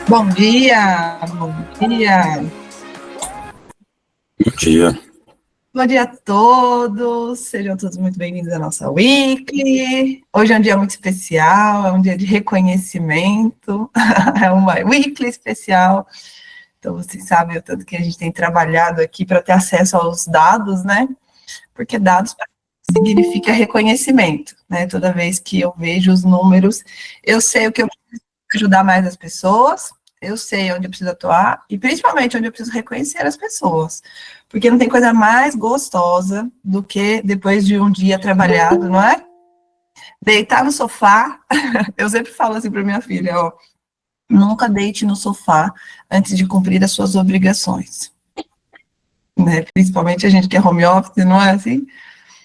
Bom dia, bom dia. Bom dia. Bom dia a todos, sejam todos muito bem-vindos à nossa Weekly. Hoje é um dia muito especial, é um dia de reconhecimento, é uma Weekly especial. Então, vocês sabem o tanto que a gente tem trabalhado aqui para ter acesso aos dados, né? Porque dados significa reconhecimento, né? Toda vez que eu vejo os números, eu sei o que eu preciso ajudar mais as pessoas, eu sei onde eu preciso atuar e principalmente onde eu preciso reconhecer as pessoas. Porque não tem coisa mais gostosa do que depois de um dia trabalhado, não é? Deitar no sofá, eu sempre falo assim para minha filha, ó, nunca deite no sofá antes de cumprir as suas obrigações. Né? Principalmente a gente que é home office, não é assim?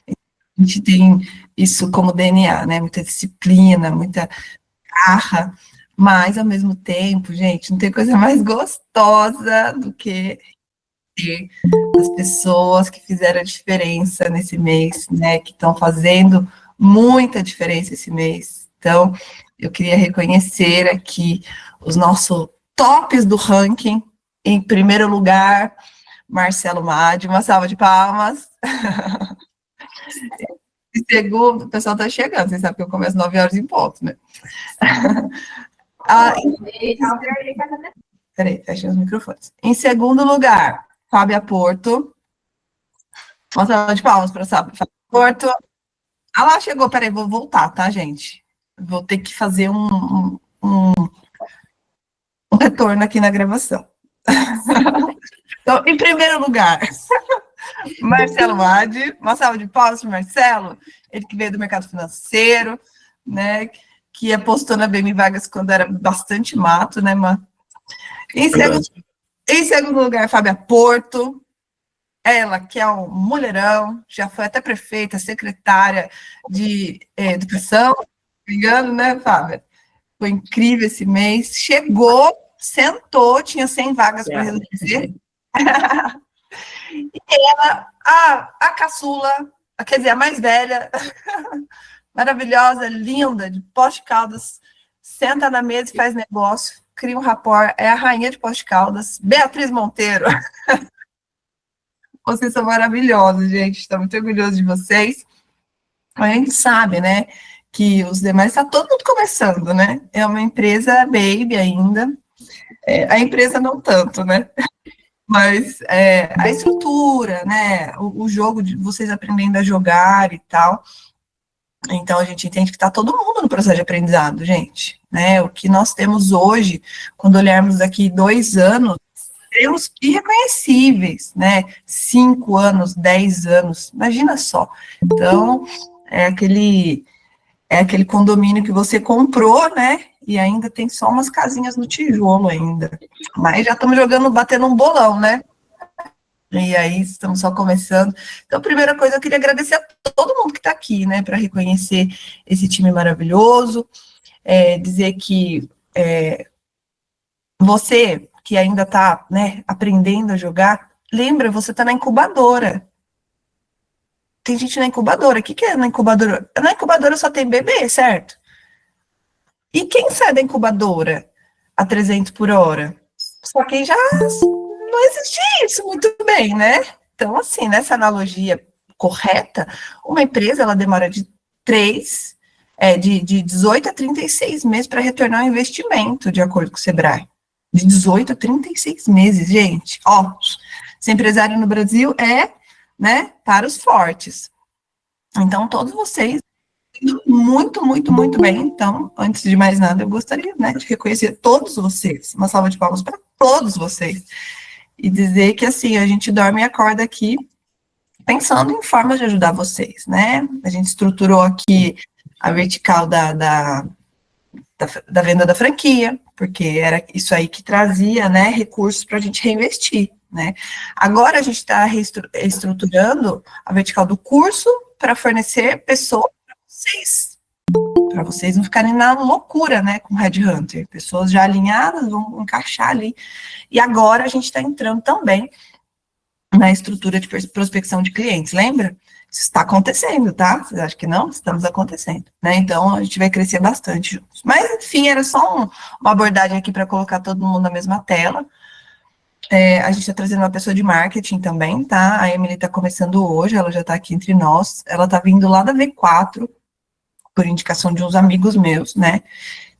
A gente tem isso como DNA, né? Muita disciplina, muita garra, mas ao mesmo tempo, gente, não tem coisa mais gostosa do que ter as pessoas que fizeram a diferença nesse mês, né? Que estão fazendo muita diferença esse mês. Então, eu queria reconhecer aqui os nossos tops do ranking. Em primeiro lugar, Marcelo Madi, uma salva de palmas. Em segundo, o pessoal está chegando, vocês sabem que eu começo 9 horas em ponto, né? Peraí, fechei os microfones. Em segundo lugar, Fábia Porto. Uma salva de palmas para Fábia Porto. Ah lá, chegou, peraí, vou voltar, tá, gente? Vou ter que fazer um retorno aqui na gravação. Então, em primeiro lugar, Marcelo Madi, uma salva de palmas para Marcelo, ele que veio do mercado financeiro, né, que apostou na BM Vargas quando era bastante mato, né, mano? Em segundo lugar, Fábia Porto, ela que é um mulherão, já foi até prefeita, secretária de educação, não me engano, né, Fábia? Foi incrível esse mês. Chegou, sentou, tinha 100 vagas para resolver. E ela, a caçula, quer dizer, a mais velha, maravilhosa, linda, de Poços de Caldas, senta na mesa e faz negócio, cria um rapport, é a rainha de Poços de Caldas, Beatriz Monteiro. Vocês são maravilhosos, gente, estou muito orgulhosa de vocês. A gente sabe, né, que os demais, está todo mundo começando, né? É uma empresa baby ainda, a empresa não tanto, né? Mas a estrutura, né, o jogo de vocês aprendendo a jogar e tal. Então, a gente entende que está todo mundo no processo de aprendizado, gente. Né? O que nós temos hoje, quando olharmos daqui 2 anos, temos irreconhecíveis, né? 5 anos, 10 anos, imagina só. Então, é aquele condomínio que você comprou, né? E ainda tem só umas casinhas no tijolo ainda. Mas já estamos jogando, batendo um bolão, né? E aí, estamos só começando. Então, a primeira coisa, eu queria agradecer a todo mundo que está aqui, né, para reconhecer esse time maravilhoso, dizer que você, que ainda está, né, aprendendo a jogar, lembra, você está na incubadora. Tem gente na incubadora. O que é na incubadora? Na incubadora só tem bebê, certo? E quem sai da incubadora a 300 por hora? Só quem já não existe isso muito bem, né? Então, assim, nessa analogia correta, uma empresa, ela demora de 18 a 36 meses para retornar o investimento, de acordo com o Sebrae. De 18 a 36 meses, gente. Ó, ser empresário no Brasil é, né, para os fortes. Então, todos vocês, muito, muito, muito bem. Então, antes de mais nada, eu gostaria, né, de reconhecer todos vocês. Uma salva de palmas para todos vocês. E dizer que, assim, a gente dorme e acorda aqui pensando em formas de ajudar vocês, né? A gente estruturou aqui a vertical da venda da franquia, porque era isso aí que trazia, né, recursos para a gente reinvestir, né? Agora a gente está reestruturando a vertical do curso para fornecer pessoas para vocês não ficarem na loucura, né, com Red Hunter. Pessoas já alinhadas vão encaixar ali. E agora a gente está entrando também na estrutura de prospecção de clientes, lembra? Isso está acontecendo, tá? Vocês acham que não? Estamos acontecendo, né? Então, a gente vai crescer bastante juntos. Mas, enfim, era só uma abordagem aqui para colocar todo mundo na mesma tela. A gente está trazendo uma pessoa de marketing também, tá? A Emily está começando hoje, ela já está aqui entre nós. Ela está vindo lá da V4, por indicação de uns amigos meus, né?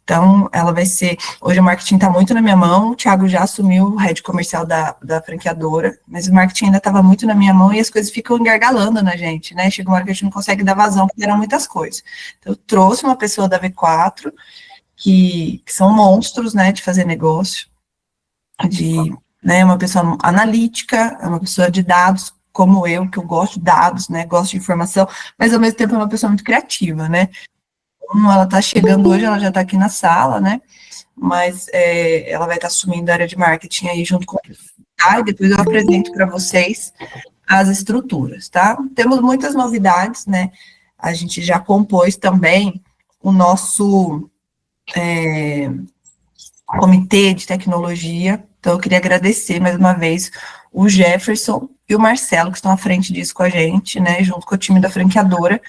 Então, ela vai ser... Hoje o marketing está muito na minha mão, o Thiago já assumiu o head comercial da franqueadora, mas o marketing ainda estava muito na minha mão e as coisas ficam engargalando na gente, né? Chega uma hora que a gente não consegue dar vazão, porque eram muitas coisas. Então, eu trouxe uma pessoa da V4, que são monstros, né, de fazer negócio, né, uma pessoa analítica, é uma pessoa de dados, como eu, que eu gosto de dados, né, gosto de informação, mas ao mesmo tempo é uma pessoa muito criativa, né. Então, ela está chegando hoje, ela já está aqui na sala, né, mas ela vai estar assumindo a área de marketing aí junto com tá? E depois eu apresento para vocês as estruturas, tá? Temos muitas novidades, né, a gente já compôs também o nosso comitê de tecnologia. Então, eu queria agradecer mais uma vez o Jefferson e o Marcelo, que estão à frente disso com a gente, né, junto com o time da franqueadora,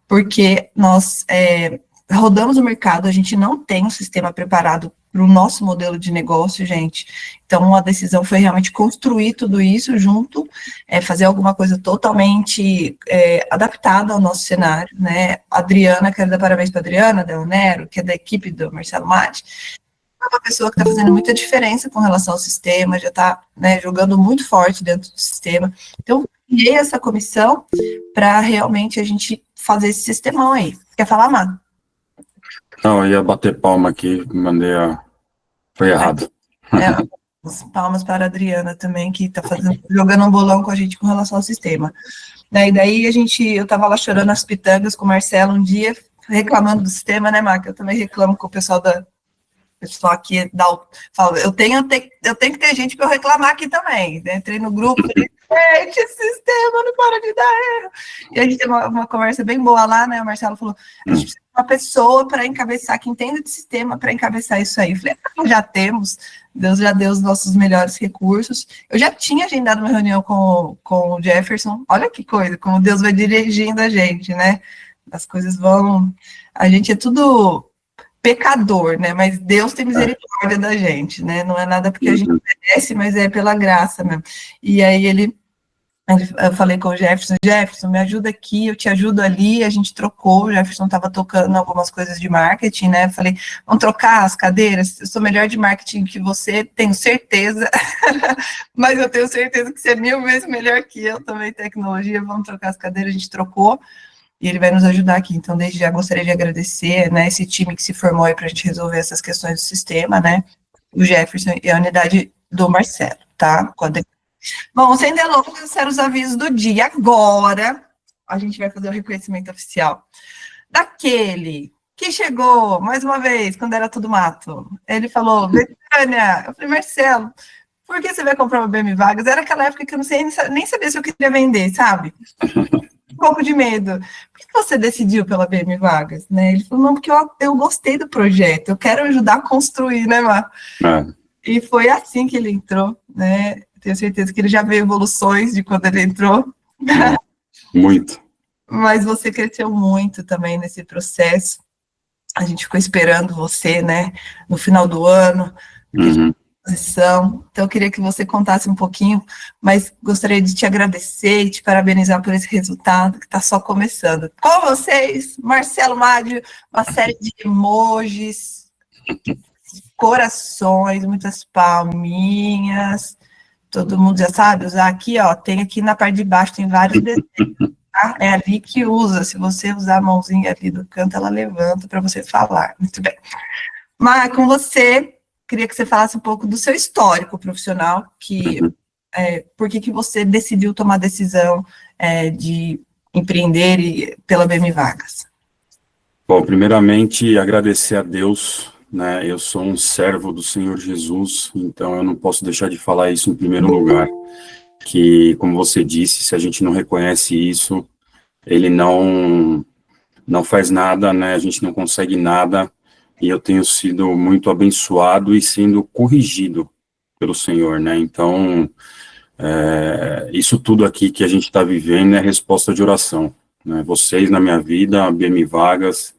porque nós rodamos o mercado, a gente não tem um sistema preparado para o nosso modelo de negócio, gente. Então, a decisão foi realmente construir tudo isso junto, fazer alguma coisa totalmente adaptada ao nosso cenário, né. A Adriana, quero dar parabéns para a Adriana, da Onero, que é da equipe do Marcelo Mate, é uma pessoa que está fazendo muita diferença com relação ao sistema, já está, né, jogando muito forte dentro do sistema. Então, criei essa comissão para realmente a gente fazer esse sistemão aí. Quer falar, Má? Não, eu ia bater palma aqui, mandei foi errado. Palmas para a Adriana também, que está jogando um bolão com a gente com relação ao sistema. E daí eu estava lá chorando as pitangas com o Marcelo um dia, reclamando do sistema, né, Má? Eu também reclamo com o pessoal pessoal aqui fala, eu tenho que ter gente para eu reclamar aqui também. Né? Entrei no grupo, falei, gente, esse sistema não para de dar erro. E a gente teve uma conversa bem boa lá, né? O Marcelo falou, a gente precisa de uma pessoa para encabeçar, que entenda de sistema, para encabeçar isso aí. Eu falei, já temos, Deus já deu os nossos melhores recursos. Eu já tinha agendado uma reunião com o Jefferson, olha que coisa, como Deus vai dirigindo a gente, né? As coisas vão... A gente é tudo pecador, né, mas Deus tem misericórdia da gente, né, não é nada porque a gente merece, mas é pela graça mesmo. E aí eu falei com o Jefferson, me ajuda aqui, eu te ajudo ali, a gente trocou, o Jefferson estava tocando algumas coisas de marketing, né, falei, vamos trocar as cadeiras, eu sou melhor de marketing que você, tenho certeza, mas eu tenho certeza que você é 1000 vezes melhor que eu também em tecnologia, vamos trocar as cadeiras, a gente trocou, e ele vai nos ajudar aqui. Então, desde já gostaria de agradecer, né, esse time que se formou aí para a gente resolver essas questões do sistema, né, o Jefferson e a unidade do Marcelo, tá? Bom, sem delongas, esses eram os avisos do dia. Agora, a gente vai fazer o reconhecimento oficial daquele que chegou, mais uma vez, quando era tudo mato. Ele falou, Betânia, eu falei, Marcelo, por que você vai comprar uma BM Vagas? Era aquela época que eu não sei nem saber se eu queria vender, sabe? Um pouco de medo. Por que você decidiu pela BM Vagas? Né? Ele falou, não, porque eu gostei do projeto, eu quero ajudar a construir, né, Mar? E foi assim que ele entrou, né? Tenho certeza que ele já viu evoluções de quando ele entrou. Muito. Mas você cresceu muito também nesse processo. A gente ficou esperando você, né, no final do ano. Então, eu queria que você contasse um pouquinho, mas gostaria de te agradecer e te parabenizar por esse resultado que está só começando. Com vocês, Marcelo Mádio, uma série de emojis, corações, muitas palminhas, todo mundo já sabe usar aqui, ó, tem aqui na parte de baixo, tem vários desenhos, tá? É ali que usa, se você usar a mãozinha ali do canto, ela levanta para você falar, muito bem. Mas com você... Queria que você falasse um pouco do seu histórico profissional, por que você decidiu tomar a decisão de empreender pela BM Vagas. Bom, primeiramente, agradecer a Deus, né, eu sou um servo do Senhor Jesus, então eu não posso deixar de falar isso em primeiro lugar, que, como você disse, se a gente não reconhece isso, ele não faz nada, né, a gente não consegue nada, e eu tenho sido muito abençoado e sendo corrigido pelo Senhor, né, então, Isso tudo aqui que a gente está vivendo é resposta de oração, né? Vocês na minha vida, a BM Vagas,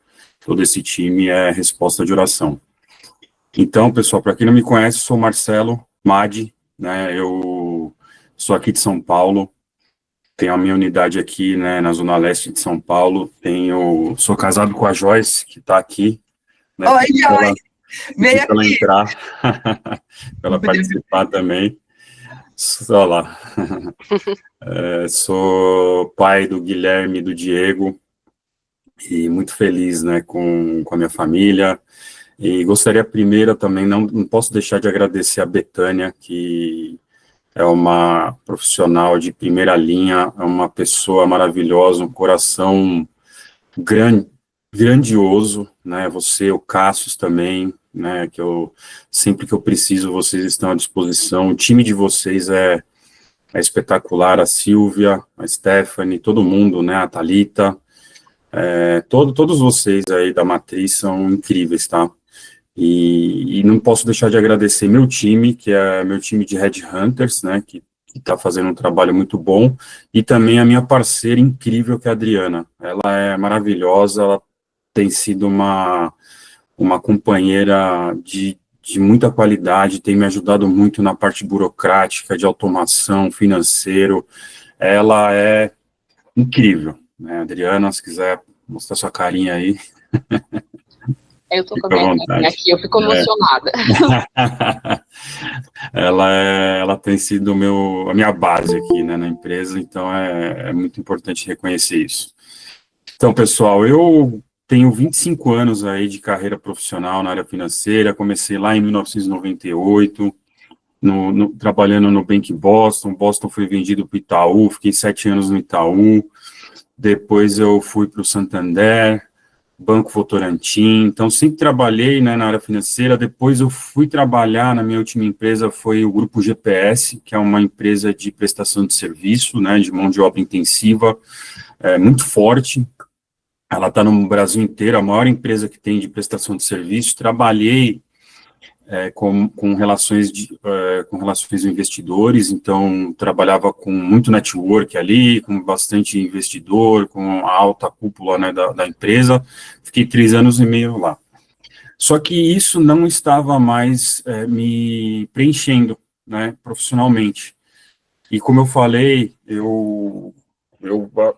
todo esse time é resposta de oração. Então, pessoal, para quem não me conhece, sou Marcelo Madi, né? Eu sou aqui de São Paulo, tenho a minha unidade aqui, né, na Zona Leste de São Paulo. Sou casado com a Joyce, que está aqui, né? Oi, Joyce, vem Para ela aqui. entrar, para ela participar também. Olha lá. Sou pai do Guilherme e do Diego, e muito feliz, né, com a minha família. E gostaria primeiro também, não posso deixar de agradecer a Betânia, que é uma profissional de primeira linha, é uma pessoa maravilhosa, um coração grandioso, né? Você, o Cássio também, né? Sempre que eu preciso, vocês estão à disposição. O time de vocês é espetacular, a Silvia, a Stephanie, todo mundo, né? A Thalita, todos vocês aí da Matriz são incríveis, tá? E não posso deixar de agradecer meu time, que é meu time de Headhunters, né, que está fazendo um trabalho muito bom, e também a minha parceira incrível, que é a Adriana. Ela é maravilhosa, ela tem sido uma companheira de muita qualidade, tem me ajudado muito na parte burocrática, de automação, financeiro. Ela é incrível, né, Adriana, se quiser mostrar sua carinha aí. Eu tô com Fica a à minha vontade. aqui, eu fico emocionada. Ela tem sido a minha base aqui, né, na empresa, então é muito importante reconhecer isso. Então, pessoal, eu tenho 25 anos aí de carreira profissional na área financeira, comecei lá em 1998, trabalhando no Bank Boston. Boston foi vendido para o Itaú, fiquei 7 anos no Itaú, depois eu fui para o Santander, Banco Votorantim, então sempre trabalhei, né, na área financeira. Depois eu fui trabalhar, na minha última empresa foi o Grupo GPS, que é uma empresa de prestação de serviço, né, de mão de obra intensiva, muito forte. Ela está no Brasil inteiro, a maior empresa que tem de prestação de serviço. Trabalhei com relações com investidores, então trabalhava com muito network ali, com bastante investidor, com a alta cúpula, né, da empresa. Fiquei 3 anos e meio lá. Só que isso não estava mais me preenchendo, né, profissionalmente. E como eu falei,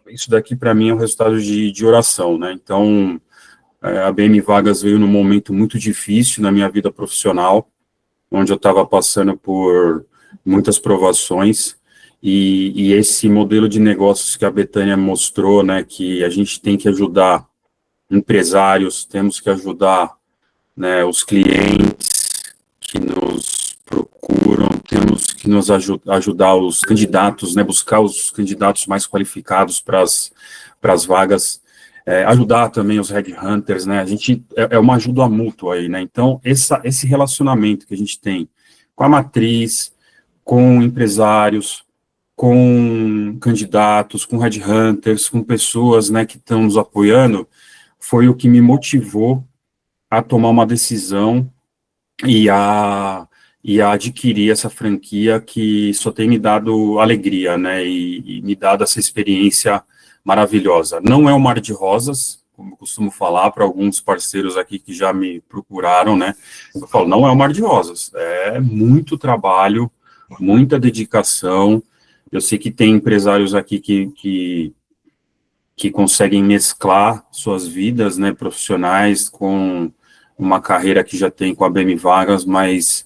isso daqui para mim é um resultado de oração, né? Então, a BM Vagas veio num momento muito difícil na minha vida profissional, onde eu estava passando por muitas provações, e esse modelo de negócios que a Betânia mostrou, né, que a gente tem que ajudar empresários, temos que ajudar, né, os clientes que nos procuram, temos que nos ajudar os candidatos, né, buscar os candidatos mais qualificados para as vagas, ajudar também os headhunters, né, a gente, uma ajuda mútua aí, né, então esse relacionamento que a gente tem com a matriz, com empresários, com candidatos, com headhunters, com pessoas, né, que estão nos apoiando, foi o que me motivou a tomar uma decisão e a adquirir essa franquia que só tem me dado alegria, né, e me dado essa experiência maravilhosa. Não é um mar de rosas, como eu costumo falar para alguns parceiros aqui que já me procuraram, né, eu falo, não é um mar de rosas, é muito trabalho, muita dedicação. Eu sei que tem empresários aqui que conseguem mesclar suas vidas, né, profissionais com uma carreira que já tem com a BM Vagas, mas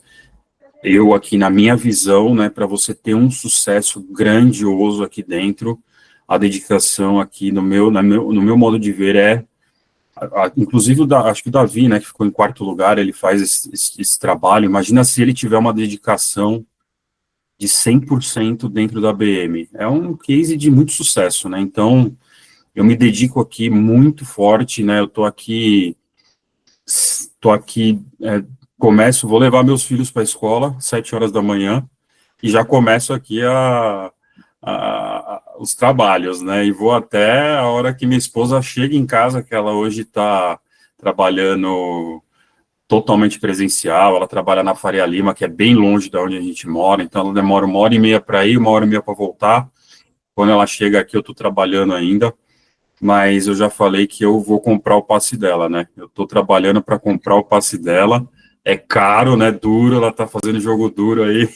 eu aqui na minha visão, né, para você ter um sucesso grandioso aqui dentro, a dedicação aqui no meu modo de ver inclusive acho que o Davi, né, que ficou em 4º lugar, ele faz esse trabalho. Imagina se ele tiver uma dedicação de 100% dentro da BM. É um case de muito sucesso, né? Então, eu me dedico aqui muito forte, né? Eu tô aqui, vou levar meus filhos para a escola, 7 horas da manhã, e já começo aqui os trabalhos, né? E vou até a hora que minha esposa chega em casa, que ela hoje está trabalhando totalmente presencial, ela trabalha na Faria Lima, que é bem longe de onde a gente mora, então ela demora 1h30 para ir, 1h30 para voltar. Quando ela chega aqui, eu estou trabalhando ainda, mas eu já falei que eu vou comprar o passe dela, né? Eu estou trabalhando para comprar o passe dela, é caro, né? Duro, ela está fazendo jogo duro aí,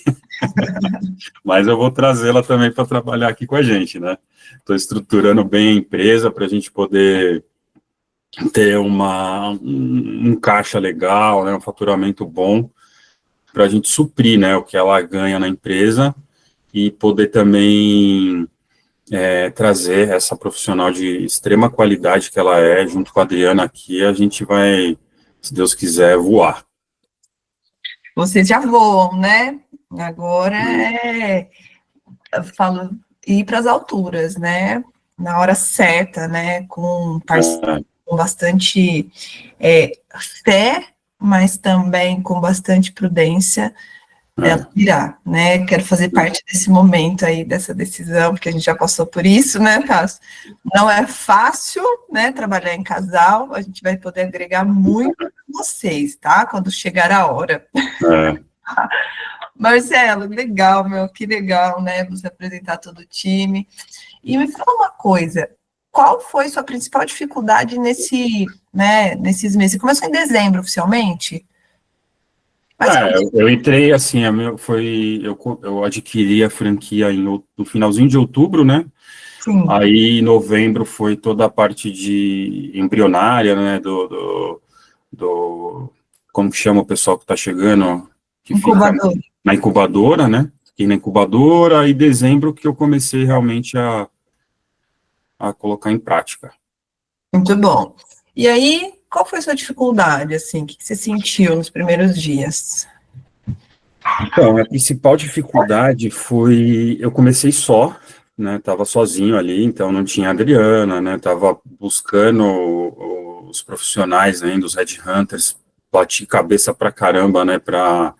mas eu vou trazê-la também para trabalhar aqui com a gente, né? Estou estruturando bem a empresa para a gente poder ter um caixa legal, né, um faturamento bom, para a gente suprir, né, o que ela ganha na empresa e poder também trazer essa profissional de extrema qualidade que ela é, junto com a Adriana aqui, a gente vai, se Deus quiser, voar. Vocês já voam, né? Agora eu falo, ir para as alturas, né? Na hora certa, né? Com bastante fé, mas também com bastante prudência, ela virá, né? Quero fazer parte desse momento aí, dessa decisão, porque a gente já passou por isso, né, Cássio? Não é fácil, né, trabalhar em casal, a gente vai poder agregar muito com vocês, tá? Quando chegar a hora. Marcelo, legal, que legal, né, você apresentar todo o time. E me fala uma coisa, qual foi sua principal dificuldade nesses meses? Você começou em dezembro, oficialmente? Eu entrei assim, eu adquiri a franquia no finalzinho de outubro, né? Sim. Aí, em novembro, foi toda a parte de embrionária, né? Como que chama o pessoal que está chegando? Que incubadora. Fica na incubadora, né? Fiquei na incubadora, e dezembro que eu comecei realmente a colocar em prática. Muito bom. E aí, qual foi a sua dificuldade, assim? O que você sentiu nos primeiros dias? Então, a principal dificuldade foi, eu comecei só, né, estava sozinho ali, então não tinha Adriana, né, estava buscando os profissionais ainda, os headhunters, bati cabeça pra caramba, né, para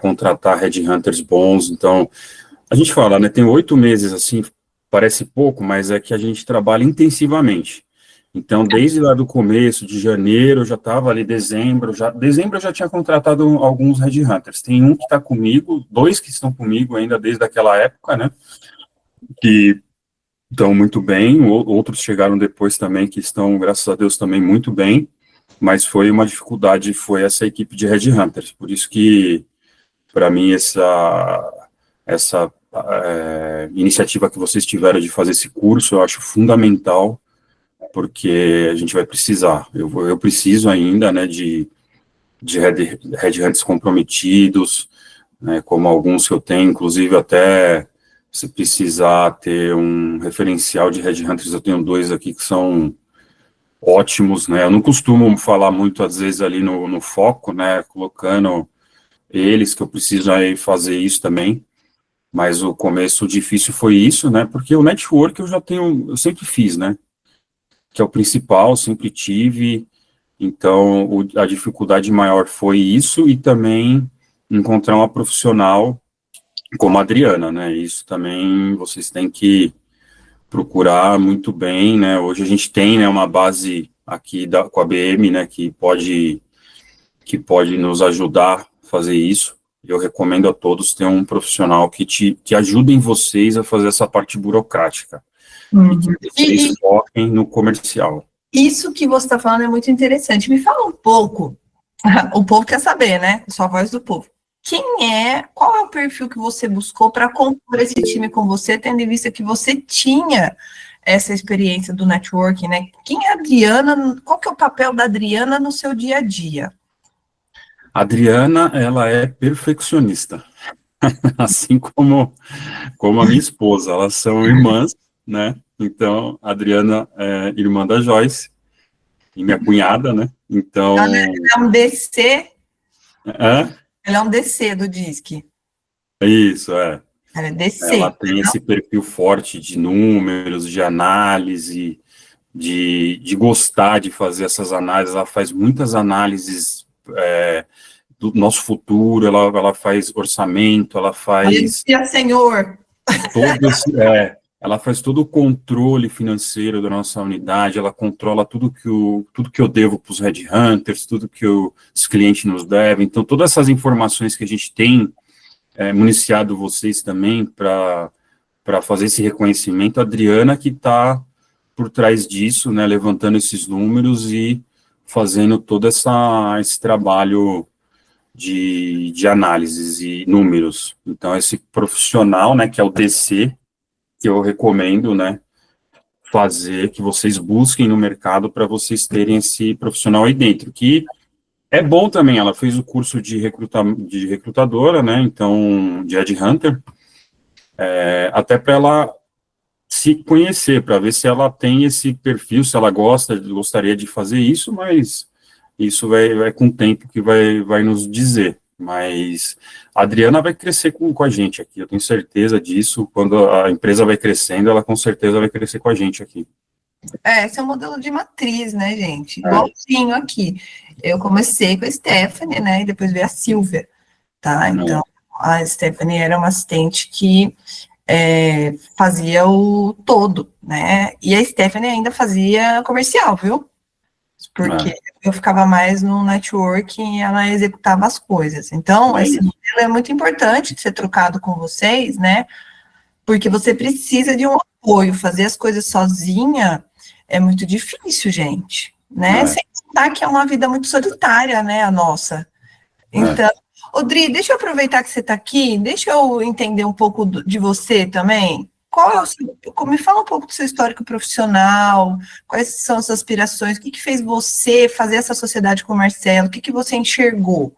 contratar headhunters bons. Então, a gente fala, né, tem 8 meses, assim, parece pouco, mas é que a gente trabalha intensivamente. Então, desde lá do começo, de janeiro, eu já estava ali, dezembro eu já tinha contratado alguns headhunters. Tem um que está comigo, 2 que estão comigo ainda desde aquela época, né, que estão muito bem, outros chegaram depois também, que estão, graças a Deus, também muito bem, mas foi uma dificuldade, foi essa equipe de headhunters, por isso que, para mim, essa iniciativa que vocês tiveram de fazer esse curso, eu acho fundamental, porque a gente vai precisar, eu preciso ainda, né, de headhunters comprometidos, né, como alguns que eu tenho, inclusive até se precisar ter um referencial de headhunters, eu tenho 2 aqui que são ótimos, né, eu não costumo falar muito, às vezes, ali no foco, né, colocando eles, que eu preciso aí fazer isso também, mas o começo difícil foi isso, né, porque o network eu sempre fiz, né, que é o principal, sempre tive, então a dificuldade maior foi isso, e também encontrar uma profissional como a Adriana, né, isso também vocês têm que procurar muito bem, né, hoje a gente tem, né, uma base aqui com a BM, né, que pode nos ajudar a fazer isso. Eu recomendo a todos ter um profissional que ajudem vocês a fazer essa parte burocrática, e que vocês foquem no comercial. Isso que você está falando é muito interessante. Me fala um pouco, o povo quer saber, né? Sua voz do povo. Qual é o perfil que você buscou para compor esse time com você, tendo em vista que você tinha essa experiência do networking, né? Quem é a Adriana? Qual que é o papel da Adriana no seu dia a dia? A Adriana, ela é perfeccionista, assim como a minha esposa, elas são irmãs, né? Então, a Adriana é irmã da Joyce, e minha cunhada, né? Então... Ela é um DC? Ela é um DC do DISC. Isso, é. Ela é DC. Ela tem esse perfil forte de números, de análise, de gostar de fazer essas análises. Ela faz muitas análises do nosso futuro, ela faz orçamento, ela faz... Aleluia, Senhor! ela faz todo o controle financeiro da nossa unidade, ela controla tudo que eu devo para os headhunters, tudo que os clientes nos devem. Então, todas essas informações que a gente tem municiado vocês também para fazer esse reconhecimento, a Adriana que está por trás disso, né, levantando esses números e fazendo todo esse trabalho de análises e números. Então, esse profissional, né, que é o DC, que eu recomendo, né, fazer, que vocês busquem no mercado para vocês terem esse profissional aí dentro, que é bom também, ela fez o curso de recrutadora, né, então, de headhunter, até para ela se conhecer, para ver se ela tem esse perfil, se ela gostaria de fazer isso, mas isso vai com o tempo que vai nos dizer. Mas a Adriana vai crescer com a gente aqui, eu tenho certeza disso. Quando a empresa vai crescendo, ela com certeza vai crescer com a gente aqui. Esse é o modelo de matriz, né, gente? Igualzinho aqui. Eu comecei com a Stephanie, né, e depois veio a Silvia, tá? Então, a Stephanie era uma assistente que fazia o todo, né? E a Stephanie ainda fazia comercial, viu? Porque eu ficava mais no networking e ela executava as coisas. Então, esse modelo é muito importante de ser trocado com vocês, né? Porque você precisa de um apoio. Fazer as coisas sozinha é muito difícil, gente, né? Sem contar que é uma vida muito solitária, né, a nossa. Então, Odri, deixa eu aproveitar que você está aqui, deixa eu entender um pouco de você também. Me fala um pouco do seu histórico profissional, quais são as suas aspirações, o que fez você fazer essa sociedade com o Marcelo, o que você enxergou?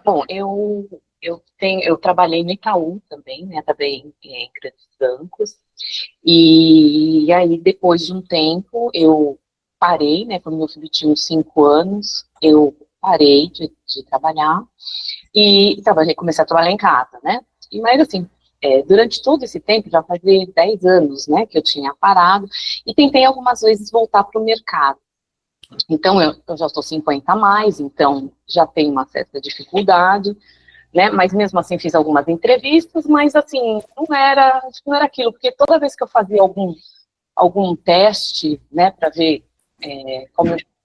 Bom, eu trabalhei no Itaú também, né, trabalhei em grandes bancos, e aí depois de um tempo eu parei, né, quando meu filho tinha uns 5 anos, eu parei de trabalhar e comecei a trabalhar em casa, né, mas assim, durante todo esse tempo, já fazia 10 anos, né, que eu tinha parado, e tentei algumas vezes voltar para o mercado. Então, eu já estou 50 a mais, então já tenho uma certa dificuldade, né, mas mesmo assim fiz algumas entrevistas, mas assim, não era aquilo, porque toda vez que eu fazia algum teste, né, para ver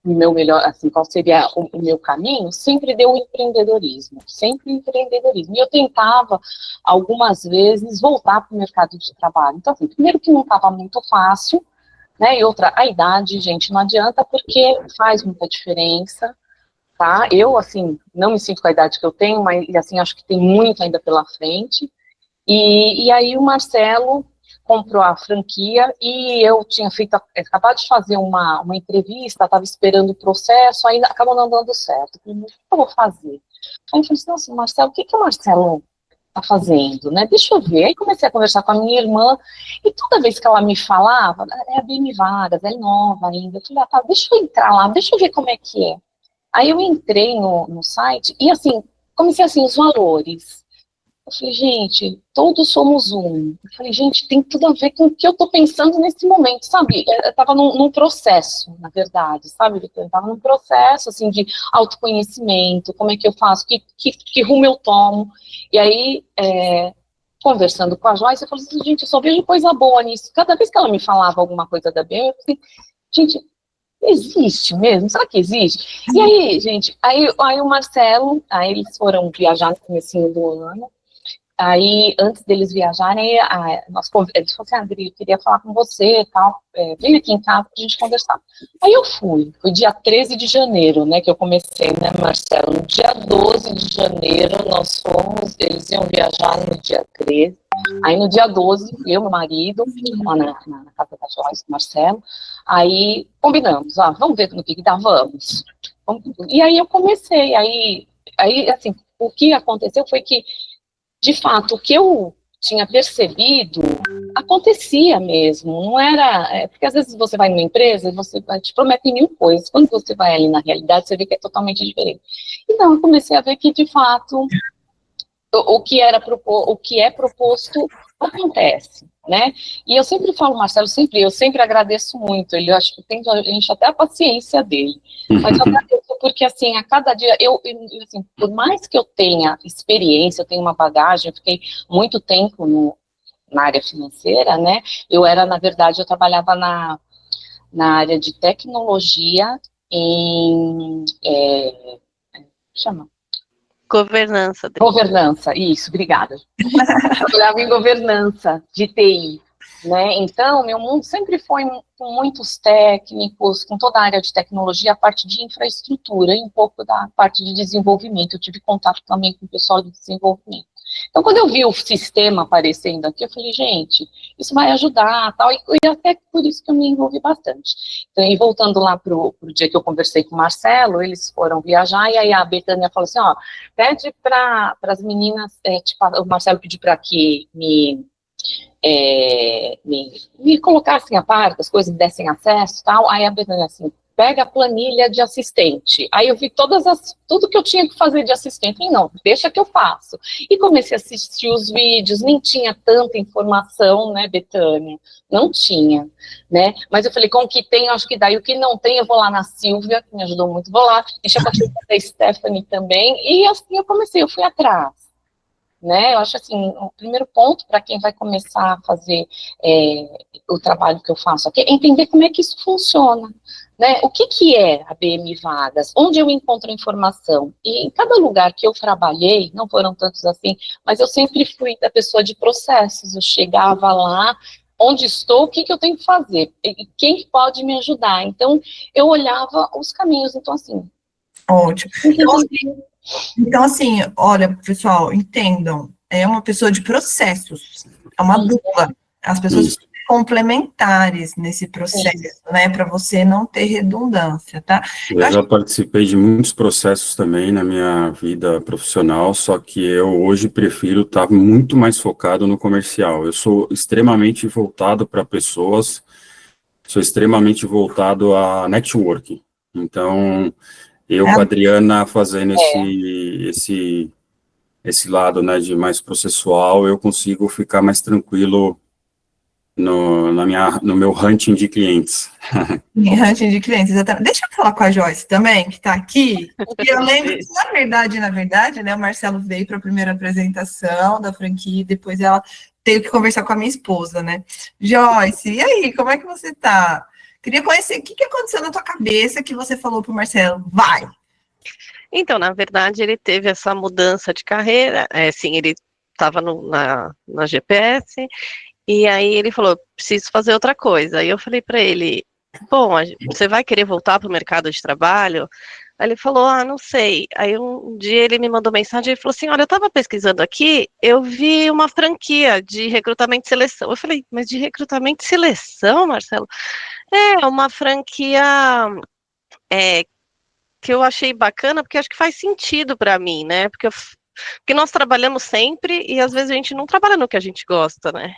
o meu melhor, assim, qual seria o meu caminho, sempre deu o empreendedorismo, sempre empreendedorismo. E eu tentava, algumas vezes, voltar para o mercado de trabalho. Então, assim, primeiro que não estava muito fácil, né, e outra, a idade, gente, não adianta, porque faz muita diferença, tá? Eu, assim, não me sinto com a idade que eu tenho, mas, assim, acho que tem muito ainda pela frente. E aí o Marcelo comprou a franquia e eu tinha acabado de fazer uma entrevista, estava esperando o processo, aí acabou não dando certo. Eu falei, o que eu vou fazer? Aí eu falei assim, nossa, Marcelo, o que o Marcelo está fazendo, né? Deixa eu ver. Aí comecei a conversar com a minha irmã, e toda vez que ela me falava, é a BM Vargas, é nova ainda. Eu falei, tá, deixa eu entrar lá, deixa eu ver como é que é. Aí eu entrei no site e, assim, comecei assim, os valores. Eu falei, gente, todos somos um. Eu falei, gente, tem tudo a ver com o que eu tô pensando nesse momento, sabe? Eu tava num processo, na verdade, sabe? Eu tava num processo, assim, de autoconhecimento, como é que eu faço, que rumo eu tomo. E aí, conversando com a Joyce, eu falei assim, gente, eu só vejo coisa boa nisso. Cada vez que ela me falava alguma coisa da BEM, eu falei, gente, existe mesmo? Será que existe? E aí, gente, aí o Marcelo, aí eles foram viajar no comecinho do ano. Aí, antes deles viajarem, eles falaram assim, Adri, eu queria falar com você e tal, vem aqui em casa pra gente conversar. Aí eu fui, foi dia 13 de janeiro, né, que eu comecei, né, Marcelo? No dia 12 de janeiro, eles iam viajar no dia 13, aí no dia 12, eu e meu marido, lá na casa da Joyce, Marcelo, aí combinamos, vamos ver no que dá, vamos. E aí eu comecei, aí, assim, o que aconteceu foi que, de fato, o que eu tinha percebido acontecia mesmo, não era, porque às vezes você vai numa empresa e você te promete mil coisas, quando você vai ali na realidade, você vê que é totalmente diferente. Então, eu comecei a ver que, de fato, o que é proposto acontece, né? E eu sempre falo, Marcelo, eu sempre agradeço muito, ele, eu acho que a gente até a paciência dele, mas eu agradeço porque, assim, a cada dia, assim, por mais que eu tenha experiência, eu tenho uma bagagem, eu fiquei muito tempo na área financeira, né? Na verdade, eu trabalhava na área de tecnologia chama? Governança. Governança, isso, obrigada. Eu trabalhava em governança de TI, né? Então, meu mundo sempre foi com muitos técnicos, com toda a área de tecnologia, a parte de infraestrutura e um pouco da parte de desenvolvimento. Eu tive contato também com o pessoal de desenvolvimento. Então, quando eu vi o sistema aparecendo aqui, eu falei, gente, isso vai ajudar, tal, e até por isso que eu me envolvi bastante. Então, e voltando lá pro dia que eu conversei com o Marcelo, eles foram viajar, e aí a Betânia falou assim, ó, pede para as meninas, tipo, o Marcelo pediu para que me colocassem a par das coisas, me dessem acesso e tal, aí a Betânia assim, pega a planilha de assistente, aí eu vi tudo que eu tinha que fazer de assistente, e não, deixa que eu faço, e comecei a assistir os vídeos, nem tinha tanta informação, né, Betânia, não tinha, né, mas eu falei, com o que tem, eu acho que daí, o que não tem, eu vou lá na Silvia, que me ajudou muito, vou lá, deixa com a da Stephanie também, e assim eu fui atrás, né? Eu acho assim, o primeiro ponto para quem vai começar a fazer o trabalho que eu faço aqui é entender como é que isso funciona, né? O que é a BM Vagas? Onde eu encontro informação? E em cada lugar que eu trabalhei, não foram tantos assim, mas eu sempre fui da pessoa de processos, eu chegava lá, onde estou, o que eu tenho que fazer? E quem pode me ajudar? Então, eu olhava os caminhos, então assim... Ótimo. Então, assim, olha, pessoal, entendam, é uma pessoa de processos, é uma dupla, as pessoas são complementares nesse processo, né, para você não ter redundância, tá? Eu já participei de muitos processos também na minha vida profissional, só que eu hoje prefiro estar muito mais focado no comercial. Eu sou extremamente voltado para pessoas, sou extremamente voltado a networking. Então, eu com a Adriana fazendo esse lado, né, de mais processual, eu consigo ficar mais tranquilo no meu hunting de clientes. Em ranking de clientes, exatamente. Deixa eu falar com a Joyce também, que está aqui. E eu lembro que, na verdade, né, o Marcelo veio para a primeira apresentação da franquia, e depois ela teve que conversar com a minha esposa, né? Joyce, e aí, como é que você está? Queria conhecer o que aconteceu na tua cabeça que você falou para o Marcelo. Vai! Então, na verdade, ele teve essa mudança de carreira, sim, ele estava na GPS, e aí ele falou, preciso fazer outra coisa. Aí eu falei para ele, bom, você vai querer voltar para o mercado de trabalho? Aí ele falou, não sei. Aí um dia ele me mandou mensagem e falou assim, olha, eu estava pesquisando aqui, eu vi uma franquia de recrutamento e seleção. Eu falei, mas de recrutamento e seleção, Marcelo? É uma franquia que eu achei bacana, porque acho que faz sentido para mim, né? Porque nós trabalhamos sempre e às vezes a gente não trabalha no que a gente gosta, né?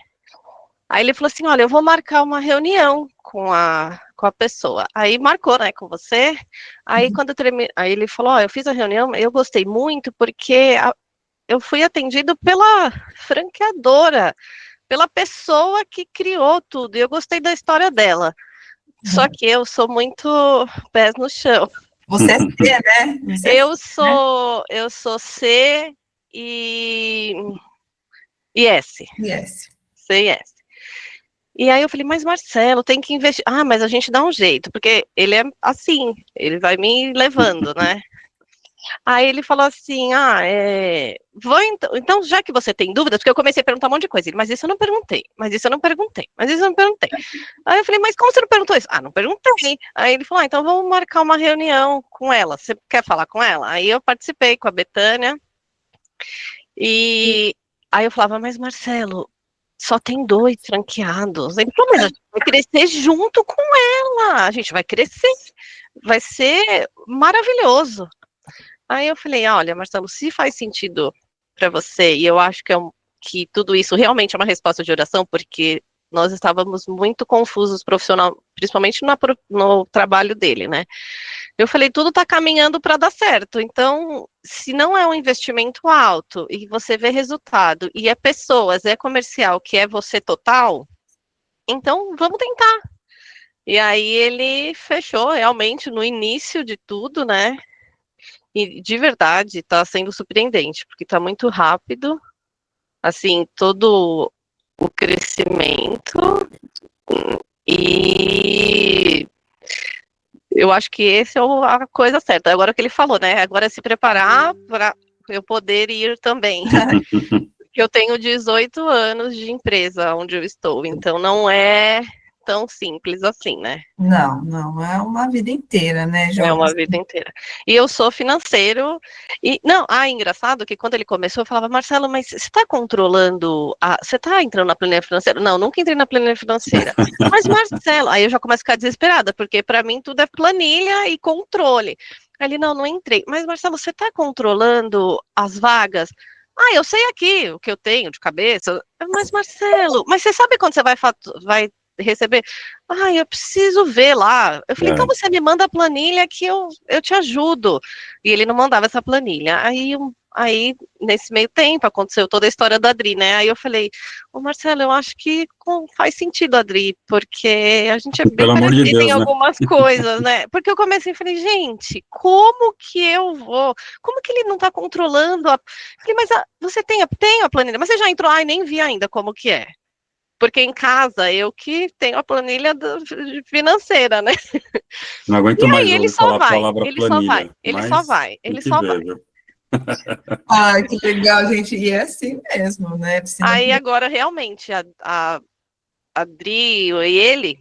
Aí ele falou assim, olha, eu vou marcar uma reunião com a pessoa. Aí marcou, né, com você. Aí quando eu terminei, aí ele falou, eu fiz a reunião, eu gostei muito porque eu fui atendido pela franqueadora, pela pessoa que criou tudo. E eu gostei da história dela. Só que eu sou muito pés no chão. Você é C, né? Eu sou C e S. Yes. C e S. E aí eu falei, mas Marcelo, tem que investir. Mas a gente dá um jeito, porque ele é assim, ele vai me levando, né? Aí ele falou assim, vou então, já que você tem dúvidas, porque eu comecei a perguntar um monte de coisa, mas isso eu não perguntei, mas isso eu não perguntei, mas isso eu não perguntei. Aí eu falei, mas como você não perguntou isso? Não perguntei. Aí ele falou, então vamos marcar uma reunião com ela, você quer falar com ela? Aí eu participei com a Betânia, e aí eu falava, mas Marcelo, só tem 2 franqueados. Ele falou, mas a gente vai crescer junto com ela, a gente vai crescer, vai ser maravilhoso. Aí eu falei, olha, Marcelo, se faz sentido para você, e eu acho que tudo isso realmente é uma resposta de oração, porque nós estávamos muito confusos profissional, principalmente no trabalho dele, né? Eu falei, tudo está caminhando para dar certo, então, se não é um investimento alto, e você vê resultado, e é pessoas, é comercial, que é você total, então vamos tentar. E aí ele fechou realmente no início de tudo, né? E de verdade está sendo surpreendente, porque está muito rápido, assim, todo o crescimento, e eu acho que esse é a coisa certa. Agora o que ele falou, né? Agora é se preparar para eu poder ir também. Porque eu tenho 18 anos de empresa onde eu estou, então não é tão simples assim, né? Não, é uma vida inteira, né, É Joyce? uma vida inteira. E eu sou financeiro, e não, engraçado que quando ele começou, eu falava, Marcelo, mas você está controlando, você está entrando na planilha financeira? Não, nunca entrei na planilha financeira. Mas, Marcelo, aí eu já começo a ficar desesperada, porque para mim tudo é planilha e controle. Aí ele, não entrei. Mas, Marcelo, você está controlando as vagas? Eu sei aqui o que eu tenho de cabeça. Mas, Marcelo, mas você sabe quando você vai receber? Eu preciso ver lá. Eu falei, então você me manda a planilha que eu te ajudo. E ele não mandava essa planilha. Aí, nesse meio tempo, aconteceu toda a história da Adri, né? Aí eu falei, Marcelo, eu acho que faz sentido, Adri, porque a gente é bem Pelo amor de parecido em Deus, né? algumas coisas, né? Porque eu comecei e falei, gente, como que eu vou? Como que ele não tá controlando a... Falei, mas você tem a planilha, mas você já entrou? Nem vi ainda como que é. Porque em casa eu que tenho a planilha financeira, né? Não aguento E mais aí ele ouvir só falar a vai, palavra ele só vai, planilha, ele só mas vai, tem ele que só vai. ver, viu? Ai, que legal, gente. E é assim mesmo, né? Aí agora realmente a Adri e ele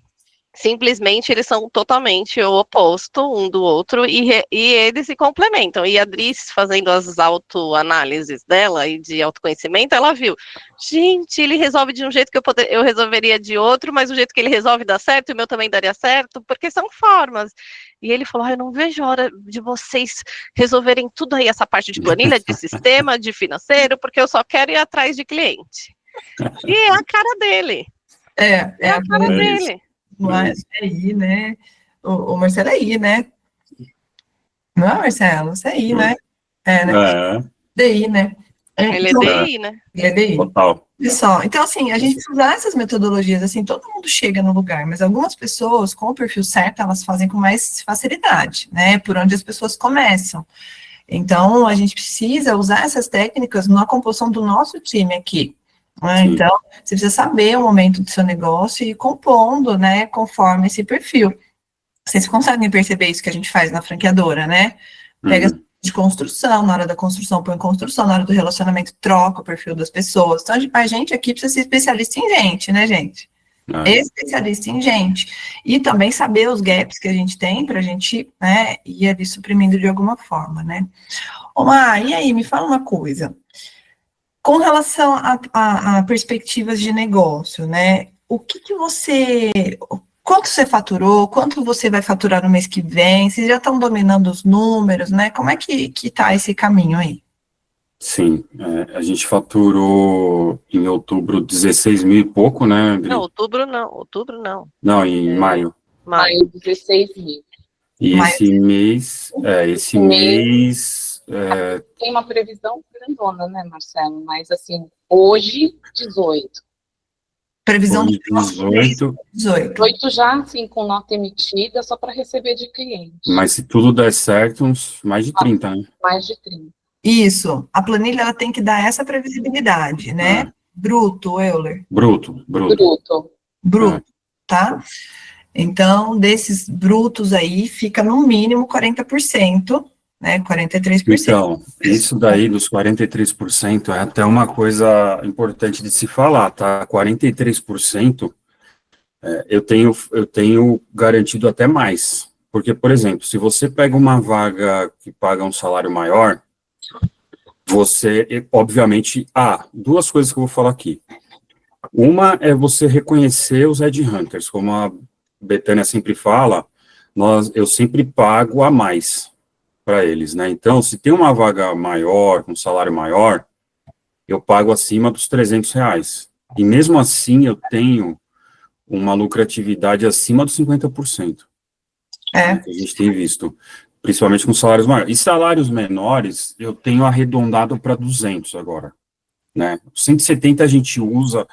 simplesmente eles são totalmente o oposto um do outro e eles se complementam. E a Adri fazendo as autoanálises dela e de autoconhecimento, ela viu, gente, ele resolve de um jeito que eu resolveria de outro, mas o jeito que ele resolve dá certo, e o meu também daria certo, porque são formas. E ele falou, eu não vejo a hora de vocês resolverem tudo aí, essa parte de planilha, de sistema, de financeiro, porque eu só quero ir atrás de cliente. E é a cara dele. É a cara isso. dele. Mas é aí, né? O Marcelo é aí, né? Não é, Marcelo? Você é aí, né? É, né? DI, né? Ele é Então, DI, né? ele é DI. Total. Pessoal, então assim, a gente precisa usar essas metodologias, assim, todo mundo chega no lugar, mas algumas pessoas com o perfil certo, elas fazem com mais facilidade, né? Por onde as pessoas começam. Então, a gente precisa usar essas técnicas na composição do nosso time aqui. Né? Então, você precisa saber o momento do seu negócio e ir compondo, né, conforme esse perfil. Vocês conseguem perceber isso que a gente faz na franqueadora, né? Pega de construção, na hora da construção põe construção, na hora do relacionamento troca o perfil das pessoas. Então, a gente aqui precisa ser especialista em gente, né, gente? Especialista em gente. E também saber os gaps que a gente tem para a gente, né, ir ali suprimindo de alguma forma, né? E aí, me fala uma coisa. Com relação a perspectivas de negócio, né? Quanto você faturou? Quanto você vai faturar no mês que vem? Vocês já estão dominando os números, né? Como é que tá esse caminho aí? Sim, a gente faturou em outubro 16 mil e pouco, né, Adri? Não, outubro não. Não, em maio. Maio, 16 mil. E esse mês, tem uma previsão grandona, né, Marcelo? Mas, assim, hoje, 18. Previsão de 18. 18 já, assim, com nota emitida, só para receber de cliente. Mas se tudo der certo, uns mais de 30, né? Mais de 30. Isso. A planilha ela tem que dar essa previsibilidade, né? Bruto, Euler. Bruto. Tá? Então, desses brutos aí, fica no mínimo 40%, né? 43%. Então, isso daí dos 43% é até uma coisa importante de se falar, tá? 43% eu tenho garantido até mais. Porque, por exemplo, se você pega uma vaga que paga um salário maior, você, obviamente, duas coisas que eu vou falar aqui. Uma é você reconhecer os headhunters, como a Betânia sempre fala, eu sempre pago a mais para eles, né? Então, se tem uma vaga maior, um salário maior, eu pago acima dos R$300. E mesmo assim, eu tenho uma lucratividade acima dos 50%. Né, que a gente tem visto, principalmente com salários maiores. E salários menores, eu tenho arredondado para 200 agora, né? 170 a gente usa,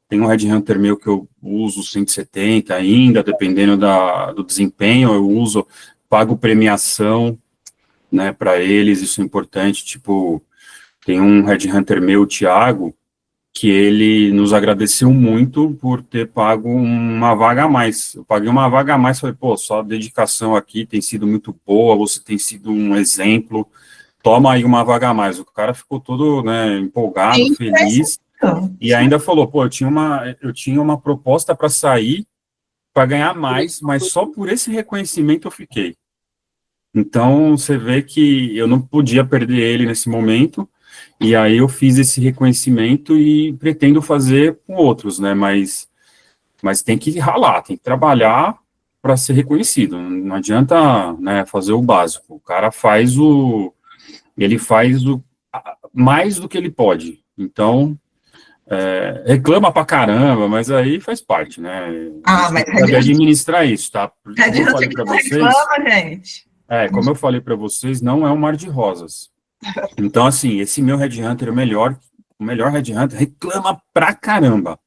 tem um headhunter meu que eu uso 170 ainda, dependendo do desempenho, eu uso, pago premiação, né, para eles, isso é importante, tipo, tem um headhunter meu, o Thiago, que ele nos agradeceu muito por ter pago uma vaga a mais. Eu paguei uma vaga a mais, falei, pô, sua dedicação aqui tem sido muito boa, você tem sido um exemplo, toma aí uma vaga a mais. O cara ficou todo, né, empolgado, Sim, feliz, e ainda falou, pô, eu tinha uma proposta para sair, para ganhar mais, mas só por esse reconhecimento eu fiquei. Então, você vê que eu não podia perder ele nesse momento, e aí eu fiz esse reconhecimento e pretendo fazer com outros, né, mas tem que ralar, tem que trabalhar para ser reconhecido, não adianta, né, fazer o básico, o cara ele faz mais do que ele pode, então, reclama pra caramba, mas aí faz parte, né, a gente Mas tem que saber administrar isso, tá, como eu falei para vocês, reclama, gente. como eu falei para vocês, não é um mar de rosas. Então, assim, esse meu headhunter, o melhor headhunter, reclama pra caramba.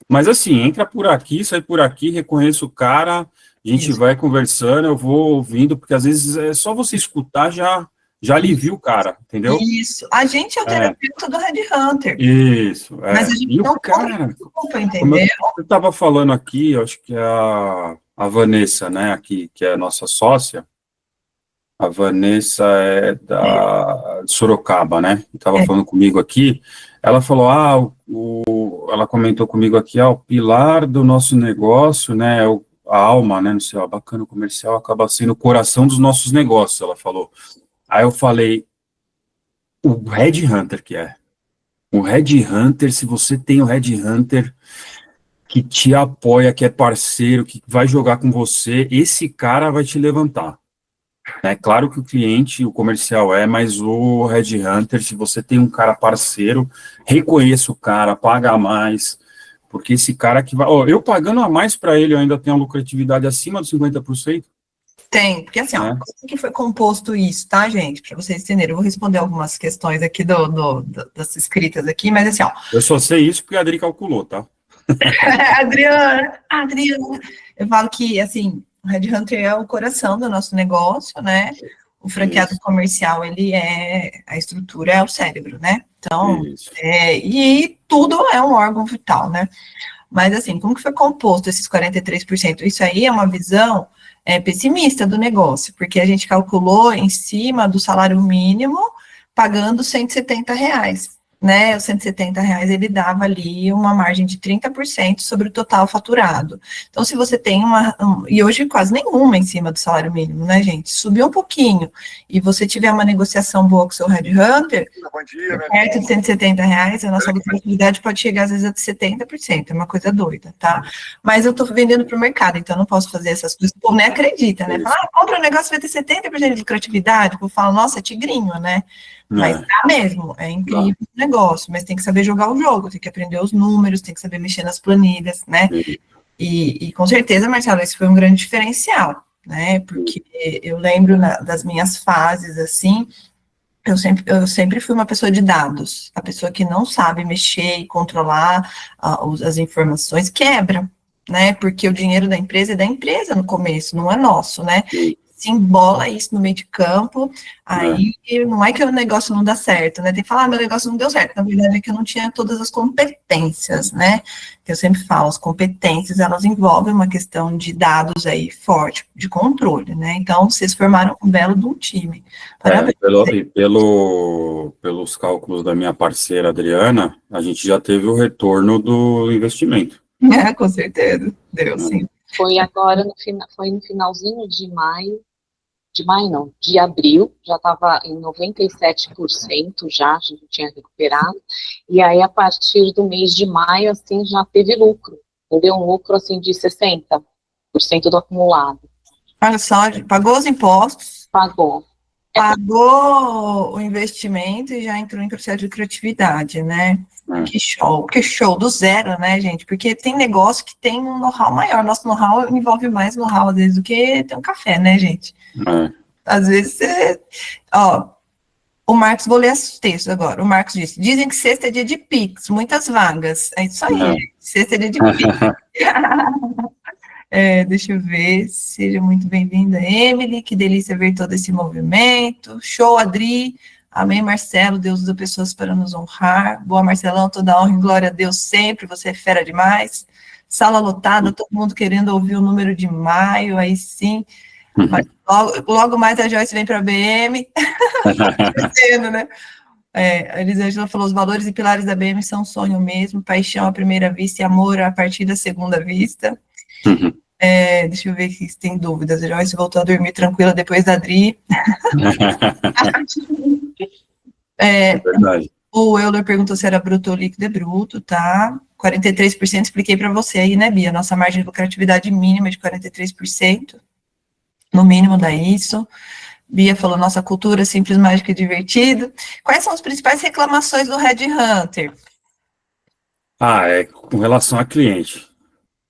Mas, assim, entra por aqui, sai por aqui, reconheço o cara, a gente vai conversando, eu vou ouvindo, porque às vezes é só você escutar, já alivia o cara, entendeu? Isso. A gente é o terapeuta do headhunter. Isso, Mas a gente e não o cara, desculpa, como entendeu? eu estava falando aqui, eu acho que é a Vanessa, né, aqui, que é a nossa sócia, a Vanessa é da Sorocaba, né? Estava falando comigo aqui. Ela falou, ela comentou comigo aqui, o pilar do nosso negócio, né? A alma, né? Não sei, bacana, o comercial acaba sendo o coração dos nossos negócios, ela falou. Aí eu falei, o headhunter que é. O headhunter, se você tem o headhunter que te apoia, que é parceiro, que vai jogar com você, esse cara vai te levantar. É claro que o cliente, o comercial mas o headhunter, se você tem um cara parceiro, reconheça o cara, paga a mais, porque esse cara que vai... eu pagando a mais para ele, eu ainda tenho uma lucratividade acima dos 50%. Tem, porque assim, como que foi composto isso, tá, gente? Para vocês entenderem, eu vou responder algumas questões aqui das escritas aqui, mas assim, eu só sei isso porque a Adri calculou, tá? Adriana, eu falo que, assim, o headhunter é o coração do nosso negócio, né? O franqueado comercial, a estrutura é o cérebro, né? Então, e tudo é um órgão vital, né? Mas, assim, como que foi composto esses 43%? Isso aí é uma visão pessimista do negócio, porque a gente calculou em cima do salário mínimo, pagando R$170, né? Os R$170, ele dava ali uma margem de 30% sobre o total faturado. Então, se você tem e hoje quase nenhuma em cima do salário mínimo, né, gente? Subiu um pouquinho, e você tiver uma negociação boa com o seu headhunter, perto de R$170, a nossa lucratividade pode chegar às vezes a 70%, é uma coisa doida, tá? Mas eu tô vendendo para o mercado, então eu não posso fazer essas coisas, o povo nem acredita, né? Fala, compra um negócio, vai ter 70% de lucratividade, o povo fala, nossa, é tigrinho, né? Mas tá mesmo, é incrível o negócio, mas tem que saber jogar o jogo, tem que aprender os números, tem que saber mexer nas planilhas, né? E com certeza, Marcelo, esse foi um grande diferencial, né? Porque eu lembro das minhas fases, assim, eu sempre fui uma pessoa de dados, a pessoa que não sabe mexer e controlar as informações, quebra, né? Porque o dinheiro da empresa é da empresa no começo, não é nosso, né? Se embola isso no meio de campo, aí não é que o negócio não dá certo, né? Tem que falar, meu negócio não deu certo. Na verdade é que eu não tinha todas as competências, né? Que eu sempre falo, as competências, elas envolvem uma questão de dados aí forte, de controle, né? Então, vocês formaram um belo de um time. Parabéns. Pelos cálculos da minha parceira Adriana, a gente já teve o retorno do investimento. Com certeza, deu sim. Foi agora, foi no finalzinho de abril, já estava em 97% já, a gente tinha recuperado, e aí a partir do mês de maio, assim, já teve lucro, entendeu? Um lucro, assim, de 60% do acumulado. Olha só, pagou os impostos. Pagou o investimento e já entrou em processo de criatividade, né? Que show, do zero, né, gente? Porque tem negócio que tem um know-how maior. Nosso know-how envolve mais know-how, às vezes, do que ter um café, né, gente? Às vezes, o Marcos, vou ler os textos agora. O Marcos disse, dizem que sexta é dia de Pix, muitas vagas. É isso aí, sexta é dia de Pix. Deixa eu ver, seja muito bem-vinda, Emily, que delícia ver todo esse movimento. Show, Adri, Amém, Marcelo, Deus usa pessoas para nos honrar. Boa, Marcelão, toda honra e glória a Deus sempre, você é fera demais. Sala lotada, todo mundo querendo ouvir o número de maio, aí sim. Mas logo mais a Joyce vem para a BM. Acontecendo, né? A Elisângela falou, os valores e pilares da BM são um sonho mesmo, paixão à primeira vista e amor a partir da segunda vista. Deixa eu ver se tem dúvidas. A Joyce voltou a dormir tranquila depois da Dri. Verdade. O Euler perguntou se era bruto ou líquido, é bruto, tá? 43%, expliquei para você aí, né, Bia? Nossa margem de lucratividade mínima de 43%, no mínimo dá isso. Bia falou, nossa cultura simples, mágica e divertido. Quais são as principais reclamações do Red Hunter? Com relação a cliente.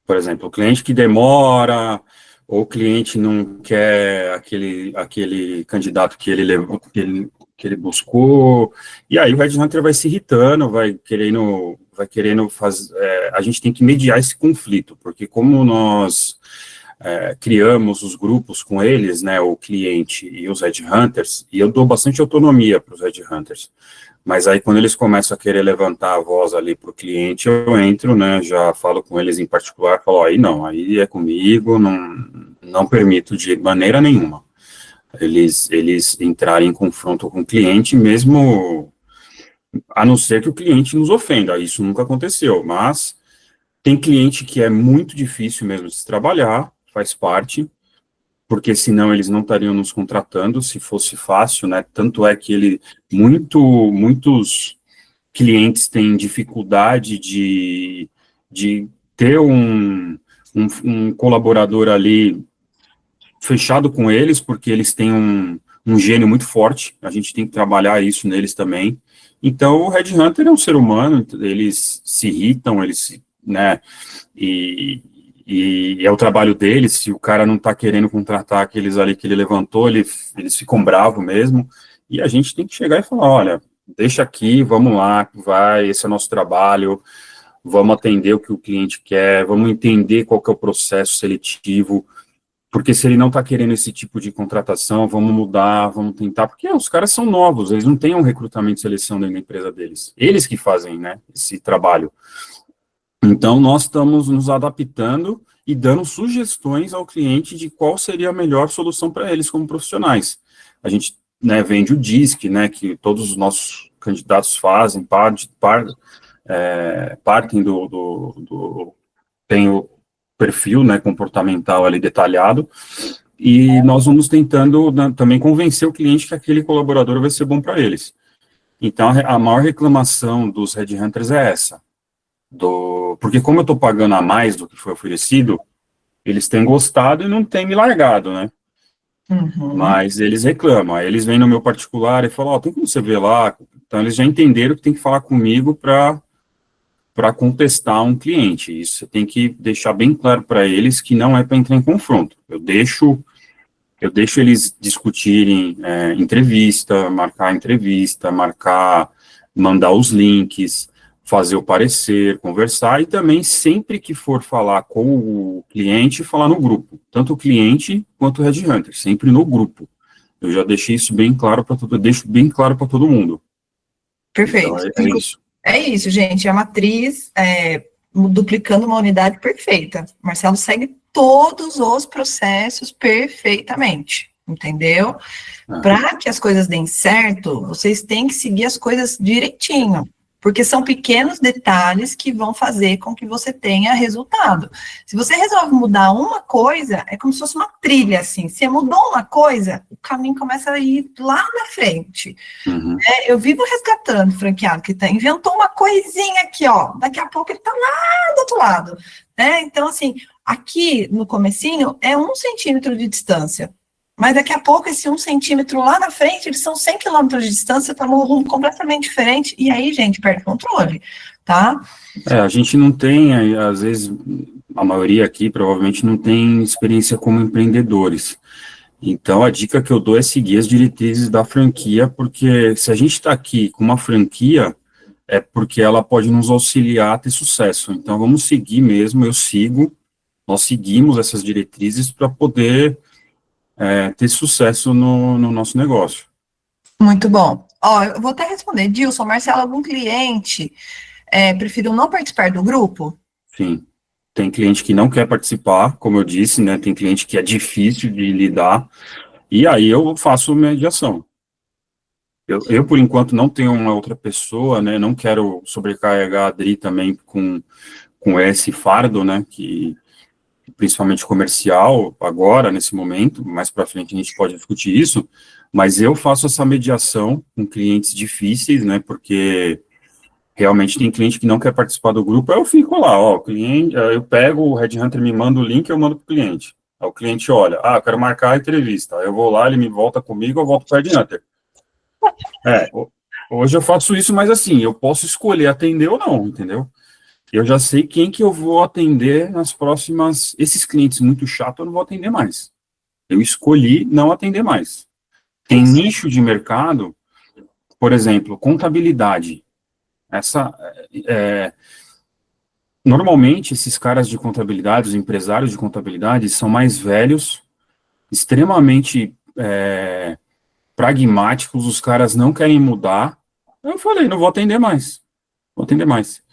Por exemplo, o cliente que demora, ou o cliente não quer aquele candidato que ele buscou, e aí o Red Hunter vai se irritando, vai querendo fazer. A gente tem que mediar esse conflito, porque como nós criamos os grupos com eles, né, o cliente e os Red Hunters, e eu dou bastante autonomia para os Red Hunters. Mas aí, quando eles começam a querer levantar a voz ali para o cliente, eu entro, né, já falo com eles em particular, falo, aí não, aí é comigo, não permito de maneira nenhuma eles entrarem em confronto com o cliente, mesmo a não ser que o cliente nos ofenda, isso nunca aconteceu, mas tem cliente que é muito difícil mesmo de se trabalhar, faz parte, porque senão eles não estariam nos contratando, se fosse fácil, né, tanto é que muitos clientes têm dificuldade de ter um colaborador ali fechado com eles, porque eles têm um gênio muito forte, a gente tem que trabalhar isso neles também. Então, o Red Hunter é um ser humano, eles se irritam, né, e é o trabalho deles, se o cara não está querendo contratar aqueles ali que ele levantou, eles ficam bravos mesmo, e a gente tem que chegar e falar, olha, deixa aqui, vamos lá, esse é o nosso trabalho, vamos atender o que o cliente quer, vamos entender qual que é o processo seletivo, porque se ele não está querendo esse tipo de contratação, vamos mudar, vamos tentar, porque os caras são novos, eles não têm um recrutamento e seleção dentro da empresa deles, eles que fazem, né, esse trabalho. Então, nós estamos nos adaptando e dando sugestões ao cliente de qual seria a melhor solução para eles como profissionais. A gente, né, vende o DISC, né, que todos os nossos candidatos fazem, partem tem o perfil, né, comportamental ali detalhado, e nós vamos tentando, né, também convencer o cliente que aquele colaborador vai ser bom para eles. Então, a maior reclamação dos Red Hunters é essa. Porque como eu estou pagando a mais do que foi oferecido, eles têm gostado e não têm me largado, né? Mas eles reclamam, aí eles vêm no meu particular e falam, tem como você ver lá? Então eles já entenderam que tem que falar comigo para contestar um cliente. Isso você tem que deixar bem claro para eles que não é para entrar em confronto. Eu deixo eles discutirem entrevista, mandar os links, fazer o parecer, conversar, e também, sempre que for falar com o cliente, falar no grupo, tanto o cliente quanto o Red Hunter, sempre no grupo. Eu já deixei isso bem claro para todo mundo. Perfeito. Então, é isso. É isso, gente, é a matriz duplicando uma unidade perfeita. Marcelo segue todos os processos perfeitamente, entendeu? Para que as coisas deem certo, vocês têm que seguir as coisas direitinho, porque são pequenos detalhes que vão fazer com que você tenha resultado. Se você resolve mudar uma coisa, é como se fosse uma trilha, assim. Se mudou uma coisa, o caminho começa a ir lá na frente. Eu vivo resgatando o franqueado que inventou uma coisinha aqui, ó. Daqui a pouco ele está lá do outro lado. Né? Então, assim, aqui no comecinho é 1 centímetro de distância. Mas daqui a pouco, esse 1 centímetro lá na frente, eles são 100 quilômetros de distância, está num rumo completamente diferente, e aí, gente, perde controle, tá? A gente não tem, às vezes, a maioria aqui provavelmente não tem experiência como empreendedores. Então, a dica que eu dou é seguir as diretrizes da franquia, porque se a gente está aqui com uma franquia, é porque ela pode nos auxiliar a ter sucesso. Então, vamos seguir mesmo, nós seguimos essas diretrizes para poder ter sucesso no nosso negócio. Muito bom. Ó, eu vou até responder. Dilson, Marcelo, algum cliente preferiu não participar do grupo? Sim. Tem cliente que não quer participar, como eu disse, né? Tem cliente que é difícil de lidar, e aí eu faço mediação. Por enquanto, não tenho uma outra pessoa, né? Não quero sobrecarregar a Adri também com esse fardo, né? Que principalmente comercial, agora, nesse momento, mais para frente a gente pode discutir isso, mas eu faço essa mediação com clientes difíceis, né? Porque realmente tem cliente que não quer participar do grupo, aí eu fico lá, ó, o cliente, eu pego, o Headhunter me manda o link, eu mando pro cliente. Aí o cliente olha, eu quero marcar a entrevista. Aí eu vou lá, ele me volta comigo, eu volto pro Headhunter. Hoje eu faço isso, mas assim, eu posso escolher atender ou não, entendeu? Eu já sei quem que eu vou atender nas próximas. Esses clientes muito chatos eu não vou atender mais. Eu escolhi não atender mais. Tem nicho de mercado, por exemplo, contabilidade. Essa normalmente esses caras de contabilidade, os empresários de contabilidade, são mais velhos, extremamente pragmáticos. Os caras não querem mudar. Eu falei, não vou atender mais. Vou atender mais.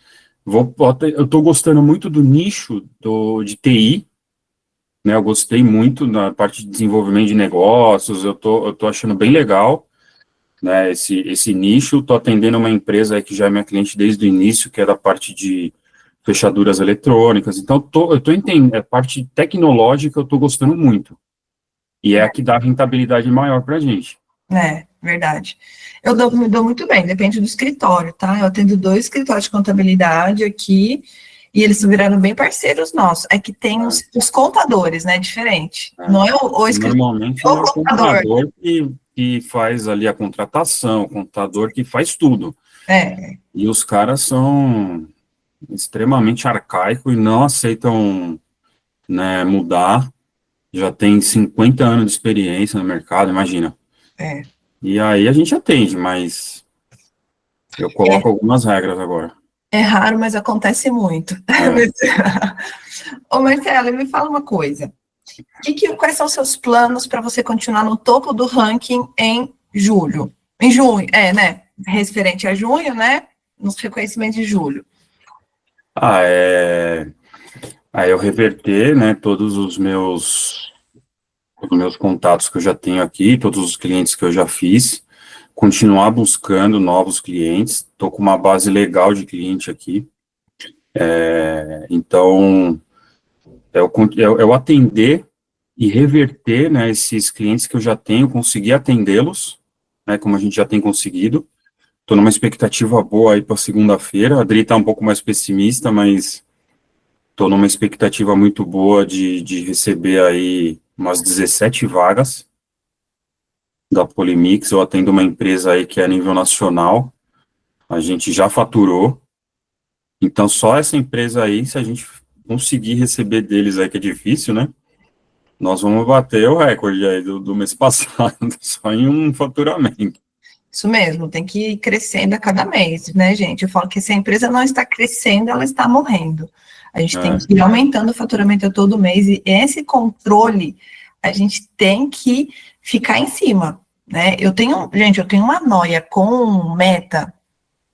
Eu estou gostando muito do nicho de TI, né? Eu gostei muito da parte de desenvolvimento de negócios, eu tô achando bem legal, né? Esse nicho. Estou atendendo uma empresa aí que já é minha cliente desde o início, que é da parte de fechaduras eletrônicas. Então, eu tô entendendo, a parte tecnológica eu estou gostando muito. E é a que dá rentabilidade maior para a gente. Verdade. Me dou muito bem, depende do escritório, tá? Eu atendo 2 escritórios de contabilidade aqui, e eles viraram bem parceiros nossos. É que tem os contadores, né? Diferente. Não é o escritório. Normalmente é o contador que faz ali a contratação, o contador que faz tudo. E os caras são extremamente arcaicos e não aceitam, né, mudar. Já tem 50 anos de experiência no mercado, imagina. E aí a gente atende, mas eu coloco algumas regras agora. É raro, mas acontece muito. Ô, Marcelo, me fala uma coisa. Quais são os seus planos para você continuar no topo do ranking em julho? Em junho, né? Referente a junho, né? Nos reconhecimentos de julho. Aí eu reverter, né, todos os meus contatos que eu já tenho aqui, todos os clientes que eu já fiz, continuar buscando novos clientes. Estou com uma base legal de cliente aqui. Então, eu atender e reverter, né, esses clientes que eu já tenho, conseguir atendê-los, né, como a gente já tem conseguido. Estou numa expectativa boa aí para segunda-feira. A Adri está um pouco mais pessimista, mas estou numa expectativa muito boa de receber aí umas 17 vagas da Polimix. Eu atendo uma empresa aí que é a nível nacional. A gente já faturou. Então, só essa empresa aí, se a gente conseguir receber deles aí, que é difícil, né? Nós vamos bater o recorde aí do mês passado, só em um faturamento. Isso mesmo, tem que ir crescendo a cada mês, né, gente? Eu falo que se a empresa não está crescendo, ela está morrendo. A gente tem que ir aumentando o faturamento a todo mês, e esse controle, a gente tem que ficar em cima, né? Eu tenho uma noia com meta,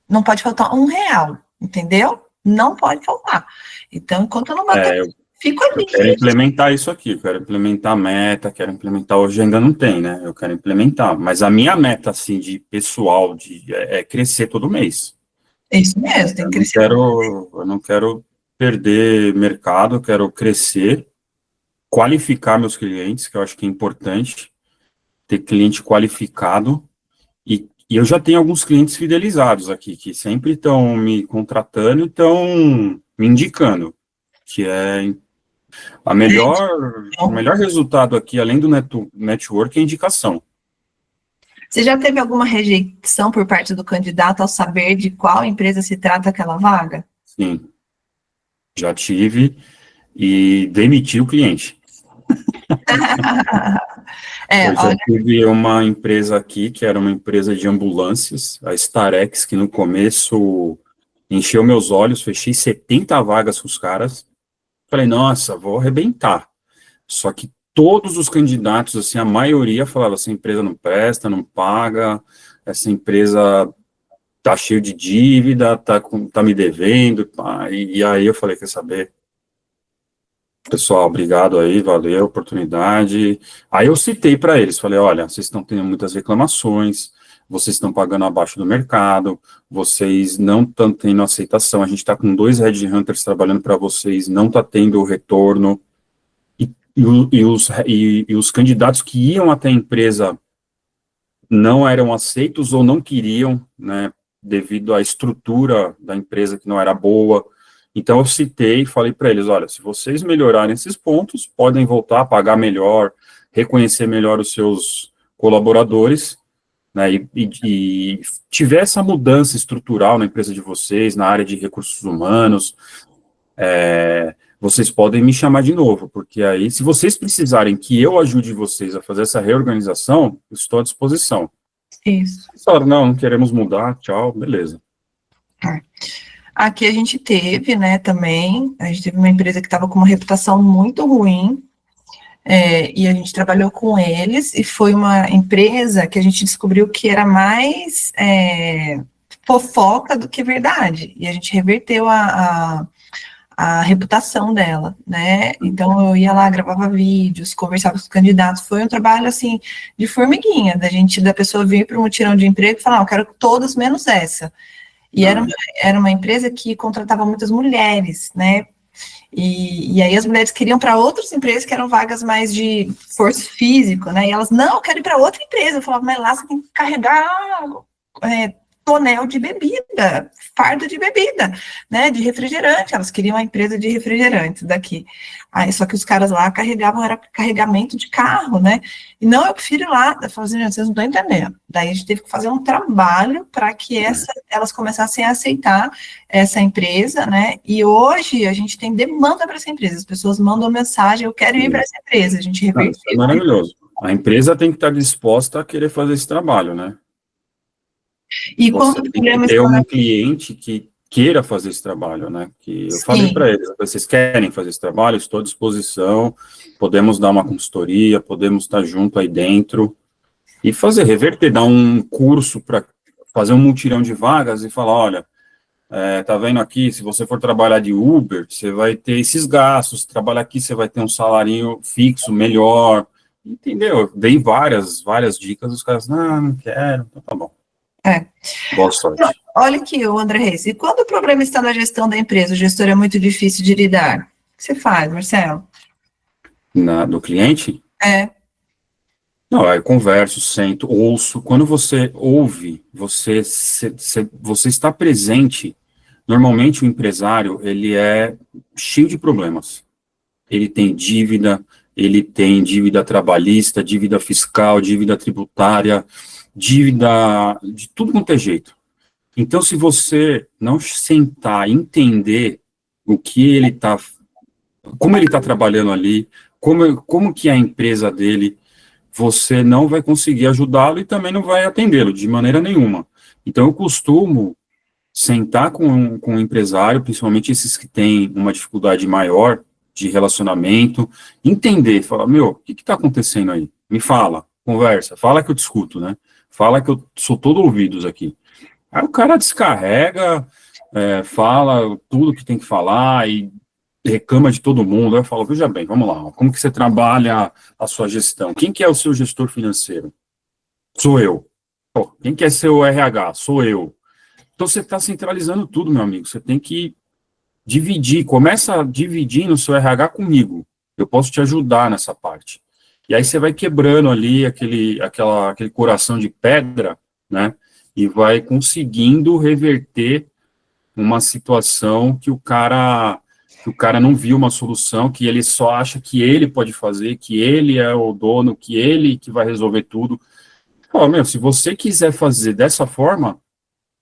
não pode faltar R$1, entendeu? Não pode faltar. Então, enquanto eu não bater, fico ali. Eu quero implementar isso aqui, quero implementar meta, quero implementar, hoje ainda não tem, né? Eu quero implementar, mas a minha meta, assim, de pessoal, é crescer todo mês. É isso mesmo, tem que crescer. Eu não quero perder mercado, eu quero crescer, qualificar meus clientes, que eu acho que é importante, ter cliente qualificado, e eu já tenho alguns clientes fidelizados aqui, que sempre estão me contratando e estão me indicando, que é o melhor resultado aqui, além do network, é a indicação. Você já teve alguma rejeição por parte do candidato ao saber de qual empresa se trata aquela vaga? Sim, já tive e demiti o cliente. Eu já tive uma empresa aqui, que era uma empresa de ambulâncias, a Starex, que no começo encheu meus olhos, fechei 70 vagas com os caras. Falei, nossa, vou arrebentar. Só que todos os candidatos, assim, a maioria falava, essa empresa não presta, não paga, essa empresa tá cheia de dívida, tá me devendo, e aí eu falei, quer saber, pessoal, obrigado aí, valeu a oportunidade. Aí eu citei para eles, falei, olha, vocês estão tendo muitas reclamações, vocês estão pagando abaixo do mercado, vocês não estão tendo aceitação, a gente está com 2 headhunters trabalhando para vocês, não está tendo o retorno, e os candidatos que iam até a empresa não eram aceitos ou não queriam, né, devido à estrutura da empresa que não era boa. Então eu citei e falei para eles, olha, se vocês melhorarem esses pontos, podem voltar a pagar melhor, reconhecer melhor os seus colaboradores, né, e tiver essa mudança estrutural na empresa de vocês, na área de recursos humanos, vocês podem me chamar de novo, porque aí, se vocês precisarem que eu ajude vocês a fazer essa reorganização, eu estou à disposição. Isso. Eles falaram, não queremos mudar, tchau, beleza. Aqui a gente teve, né, também, a gente teve uma empresa que estava com uma reputação muito ruim, e a gente trabalhou com eles, e foi uma empresa que a gente descobriu que era mais fofoca do que verdade, e a gente reverteu a reputação dela, né, então eu ia lá, gravava vídeos, conversava com os candidatos, foi um trabalho, assim, de formiguinha, da pessoa vir para um mutirão de emprego e falar, eu quero todos menos essa, e era uma empresa que contratava muitas mulheres, né, e aí as mulheres queriam para outras empresas que eram vagas mais de esforço físico, né, e elas, não, eu quero ir para outra empresa, eu falava, mas lá você tem que carregar tonel de bebida, fardo de bebida, né, de refrigerante, elas queriam uma empresa de refrigerantes daqui, aí só que os caras lá carregavam, era carregamento de carro, né, e não, eu prefiro ir lá, eu falei assim, vocês não estão entendendo, daí a gente teve que fazer um trabalho para que elas começassem a aceitar essa empresa, né, e hoje a gente tem demanda para essa empresa, as pessoas mandam mensagem, eu quero ir para essa empresa, a gente reverteu. É maravilhoso, a empresa tem que estar disposta a querer fazer esse trabalho, né. E quando o problema ter um cliente que queira fazer esse trabalho, né? Que eu falei para eles, vocês querem fazer esse trabalho, estou à disposição, podemos dar uma consultoria, podemos estar junto aí dentro e reverter, dar um curso para fazer um mutirão de vagas e falar, olha, tá vendo aqui, se você for trabalhar de Uber, você vai ter esses gastos, trabalhar aqui você vai ter um salário fixo melhor, entendeu? Dei várias dicas, os caras, não quero, então tá bom. Boa sorte. Olha aqui, o André Reis, e quando o problema está na gestão da empresa, o gestor é muito difícil de lidar, o que você faz, Marcelo? Do cliente? Não, eu converso, sento, ouço. Quando você ouve, você está presente. Normalmente o empresário, ele é cheio de problemas. Ele tem dívida trabalhista, dívida fiscal, dívida tributária, dívida de tudo quanto é jeito. Então, se você não sentar e entender o que ele está, como ele está trabalhando ali, como que é a empresa dele, você não vai conseguir ajudá-lo e também não vai atendê-lo de maneira nenhuma. Então, eu costumo sentar com o empresário, principalmente esses que têm uma dificuldade maior de relacionamento, entender, falar, o que está acontecendo aí? Me fala, conversa, fala que eu discuto, né? Fala que eu sou todo ouvidos aqui. Aí o cara descarrega, fala tudo que tem que falar e reclama de todo mundo. Aí eu falo, veja bem, vamos lá, como que você trabalha a sua gestão? Quem que é o seu gestor financeiro? Sou eu. Quem que é seu RH? Sou eu. Então você está centralizando tudo, meu amigo. Você tem que dividir, começa a dividir no seu RH comigo. Eu posso te ajudar nessa parte. E aí você vai quebrando ali aquele coração de pedra, né? E vai conseguindo reverter uma situação que o cara não viu uma solução, que ele só acha que ele pode fazer, que ele é o dono, que ele que vai resolver tudo. Se você quiser fazer dessa forma,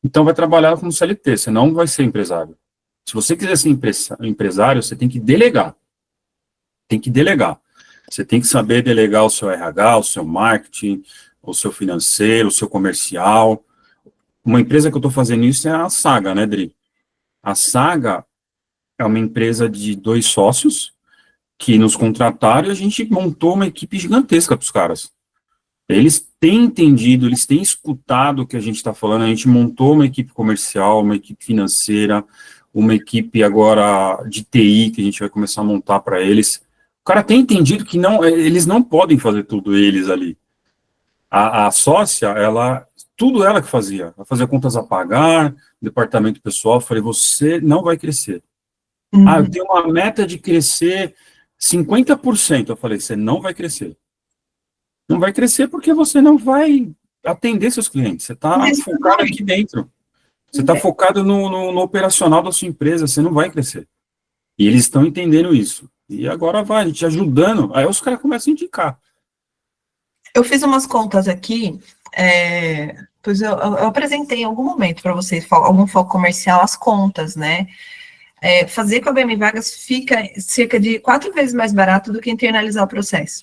então vai trabalhar como CLT, você não vai ser empresário. Se você quiser ser empresário, você tem que delegar. Tem que delegar. Você tem que saber delegar o seu RH, o seu marketing, o seu financeiro, o seu comercial. Uma empresa que eu estou fazendo isso é a Saga, né, Dri? A Saga é uma empresa de 2 sócios que nos contrataram e a gente montou uma equipe gigantesca para os caras. Eles têm entendido, eles têm escutado o que a gente está falando, a gente montou uma equipe comercial, uma equipe financeira, uma equipe agora de TI, que a gente vai começar a montar para eles. O cara tem entendido que não, eles não podem fazer tudo eles ali. A sócia, tudo ela que fazia. Ela fazia contas a pagar, departamento pessoal. Eu falei, você não vai crescer. Eu tenho uma meta de crescer 50%. Eu falei, você não vai crescer. Não vai crescer porque você não vai atender seus clientes. Você está focado aqui dentro. Você está focado no operacional da sua empresa. Você não vai crescer. E eles estão entendendo isso. E agora vai, a gente ajudando. Aí os caras começam a indicar. Eu fiz umas contas aqui, pois eu apresentei em algum momento para vocês, algum foco comercial, as contas, né? Fazer com a BM Vagas fica cerca de 4 vezes mais barato do que internalizar o processo.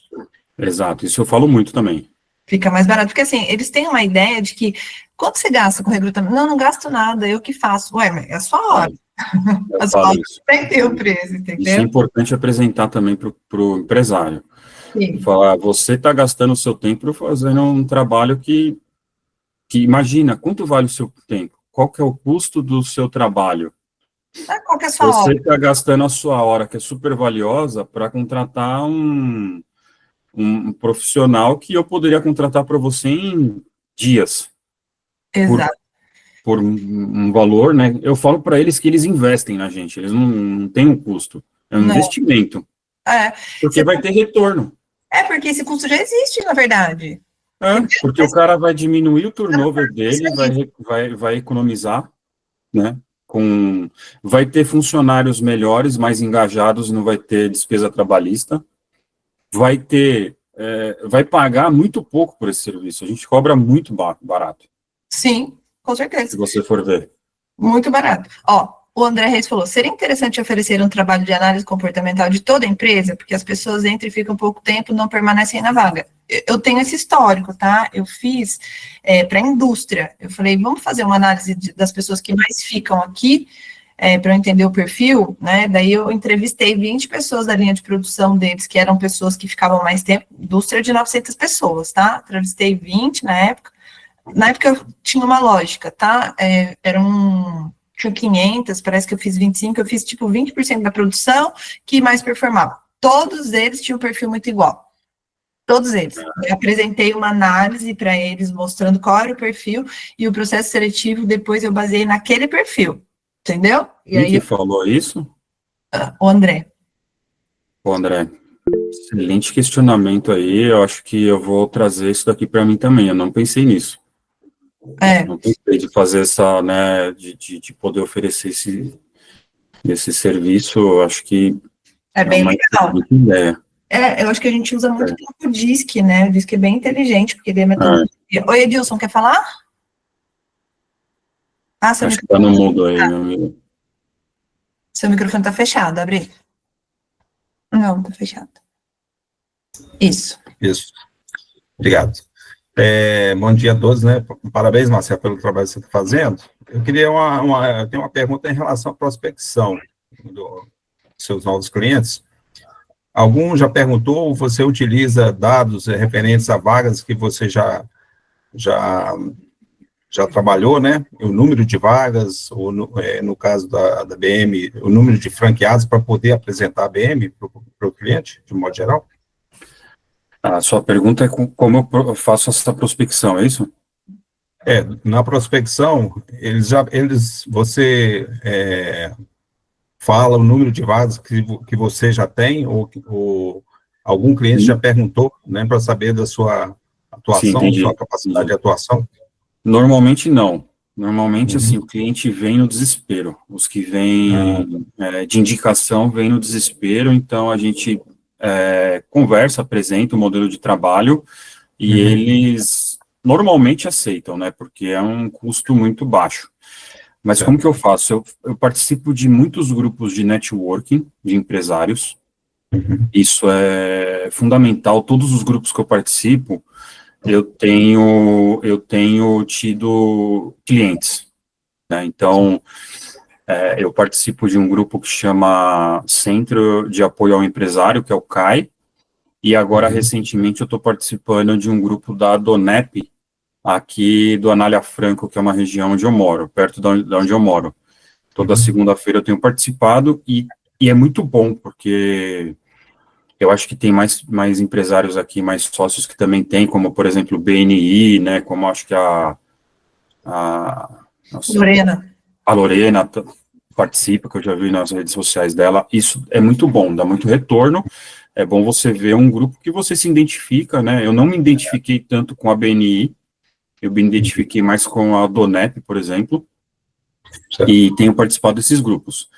Exato, isso eu falo muito também. Fica mais barato, porque assim, eles têm uma ideia de que, quanto você gasta com recrutamento? Não gasto nada, eu que faço. Ué, mas é a sua hora. A sua hora vai ter o preço, entendeu? Isso é importante apresentar também para o empresário. Sim. Falar, você está gastando o seu tempo fazendo um trabalho que imagina, quanto vale o seu tempo? Qual que é o custo do seu trabalho? Qual que é a sua Você hora? está gastando a sua hora, que é super valiosa, para contratar um profissional que eu poderia contratar para você em dias. Exato. Por um valor, né? Eu falo para eles que eles investem na gente, eles não têm um custo, é um investimento. Porque vai ter retorno. Porque esse custo já existe, na verdade. Porque o cara vai diminuir o turnover dele, vai economizar, né? Vai ter funcionários melhores, mais engajados, não vai ter despesa trabalhista, vai pagar muito pouco por esse serviço. A gente cobra muito barato. Sim, com certeza. Se você for ver. Muito barato. O André Reis falou, seria interessante oferecer um trabalho de análise comportamental de toda a empresa, porque as pessoas entram e ficam pouco tempo, não permanecem na vaga. Eu tenho esse histórico, tá? Eu fiz para a indústria. Eu falei, vamos fazer uma análise das pessoas que mais ficam aqui, para eu entender o perfil, né? Daí eu entrevistei 20 pessoas da linha de produção deles, que eram pessoas que ficavam mais tempo, indústria de 900 pessoas, tá? Entrevistei 20 na época. Na época eu tinha uma lógica, tá? Tinha 500, parece que eu fiz 25, eu fiz tipo 20% da produção que mais performava. Todos eles tinham um perfil muito igual. Todos eles. Eu apresentei uma análise para eles, mostrando qual era o perfil, e o processo seletivo, depois eu baseei naquele perfil. Entendeu? E aí, quem falou isso? O André. O André, excelente questionamento aí, eu acho que eu vou trazer isso daqui para mim também, eu não pensei nisso. Não pensei de fazer essa, né, de poder oferecer esse serviço, eu acho que é bem legal. Muita ideia. Eu acho que a gente usa muito tempo o DISC, né? O DISC é bem inteligente, porque ele é metodologia. Oi, Edilson, quer falar? Acho que está no mudo aí, meu amigo. Seu microfone está fechado, abre. Não, está fechado. Isso. Obrigado. Bom dia a todos, né? Parabéns, Marcelo, pelo trabalho que você está fazendo. Eu queria eu tenho uma pergunta em relação à prospecção dos seus novos clientes. Algum já perguntou, você utiliza dados referentes a vagas que você já trabalhou, né? O número de vagas, ou no caso da BM, o número de franqueados para poder apresentar a BM para o cliente, de modo geral? A sua pergunta é como eu faço essa prospecção, é isso? Na prospecção, você fala o número de vagas que você já tem, ou algum cliente já perguntou, né, para saber da sua atuação, Sim, sua capacidade de atuação? Normalmente não. Normalmente, assim, o cliente vem no desespero. Os que vêm de indicação vêm no desespero, então a gente conversa, apresenta o modelo de trabalho e eles normalmente aceitam, né, porque é um custo muito baixo. Mas como que eu faço? Eu participo de muitos grupos de networking de empresários. Isso é fundamental. Todos os grupos que eu participo, eu tenho tido clientes, né? Então, eu participo de um grupo que chama Centro de Apoio ao Empresário, que é o CAI, e agora, recentemente, eu estou participando de um grupo da Donep, aqui do Anália Franco, que é uma região onde eu moro, perto de onde eu moro. Toda segunda-feira eu tenho participado, e é muito bom, porque eu acho que tem mais empresários aqui, mais sócios que também tem, como, por exemplo, o BNI, né, como acho que nossa, a Lorena participa, que eu já vi nas redes sociais dela. Isso é muito bom, dá muito retorno. É bom você ver um grupo que você se identifica, né? Eu não me identifiquei tanto com a BNI, eu me identifiquei mais com a Donep, por exemplo, e tenho participado desses grupos.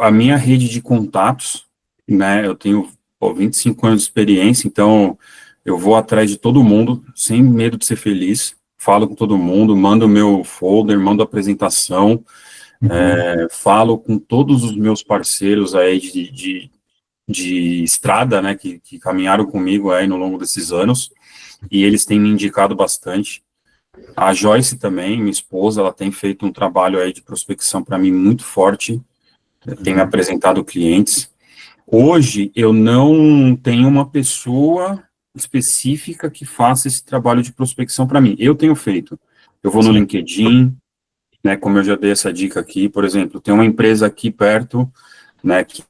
A minha rede de contatos, né, eu tenho 25 anos de experiência, então eu vou atrás de todo mundo, sem medo de ser feliz, falo com todo mundo, mando o meu folder, mando a apresentação, falo com todos os meus parceiros aí de estrada, né, que caminharam comigo aí no longo desses anos, e eles têm me indicado bastante. A Joyce também, minha esposa, ela tem feito um trabalho aí de prospecção para mim muito forte, tem me apresentado clientes. Hoje, eu não tenho uma pessoa específica que faça esse trabalho de prospecção para mim. Eu tenho feito. Eu vou no LinkedIn, né, como eu já dei essa dica aqui, por exemplo, tem uma empresa aqui perto, né, que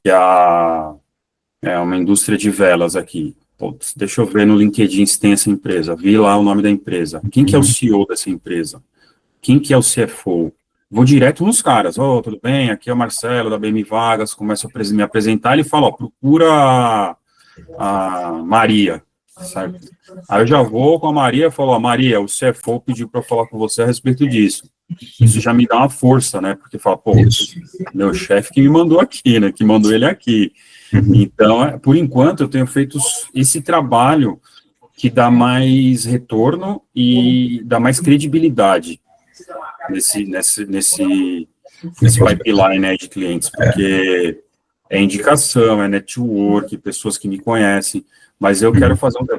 é uma indústria de velas aqui. Putz, deixa eu ver no LinkedIn se tem essa empresa. Vi lá o nome da empresa. Quem que é o CEO dessa empresa? Quem que é o CFO? Vou direto nos caras. Tudo bem? Aqui é o Marcelo, da BM Vagas. Começo a me apresentar. Ele fala, procura a Maria, certo? Aí eu já vou com a Maria e falo, Maria, o CFO pediu para eu falar com você a respeito disso. Isso já me dá uma força, né? Porque fala, meu chefe que me mandou aqui, né? Que mandou ele aqui. Então, por enquanto, eu tenho feito esse trabalho que dá mais retorno e dá mais credibilidade nesse pipeline, né, de clientes, porque é indicação, é network, pessoas que me conhecem, mas eu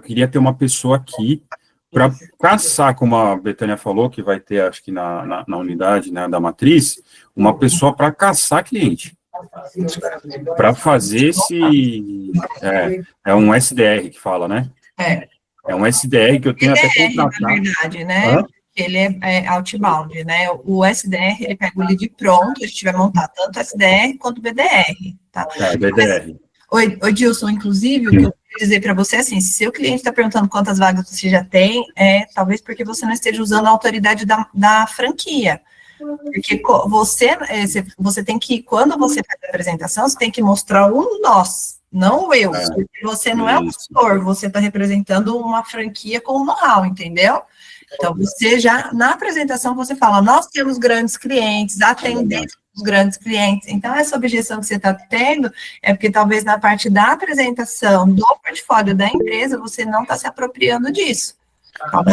queria ter uma pessoa aqui para caçar, como a Betânia falou, que vai ter, acho que na unidade, né, da matriz, uma pessoa para caçar cliente. Para fazer é um SDR que fala, né? É um SDR que eu tenho até contratado. Na verdade, né? Ele é outbound, né? O SDR, ele pega o lead pronto, a gente vai montar tanto SDR quanto BDR, tá? BDR. Oi, Dilson, inclusive, o que eu quero dizer para você é assim, se seu cliente está perguntando quantas vagas você já tem, talvez porque você não esteja usando a autoridade da franquia. Porque você tem que, quando você faz a apresentação, você tem que mostrar um nós, não eu. Porque você não é o gestor, você está representando uma franquia com know-how, entendeu? Então, você já, na apresentação, você fala, nós temos grandes clientes, atendemos os grandes clientes. Então, essa objeção que você está tendo é porque talvez na parte da apresentação do portfólio da empresa, você não está se apropriando disso. Tá bom?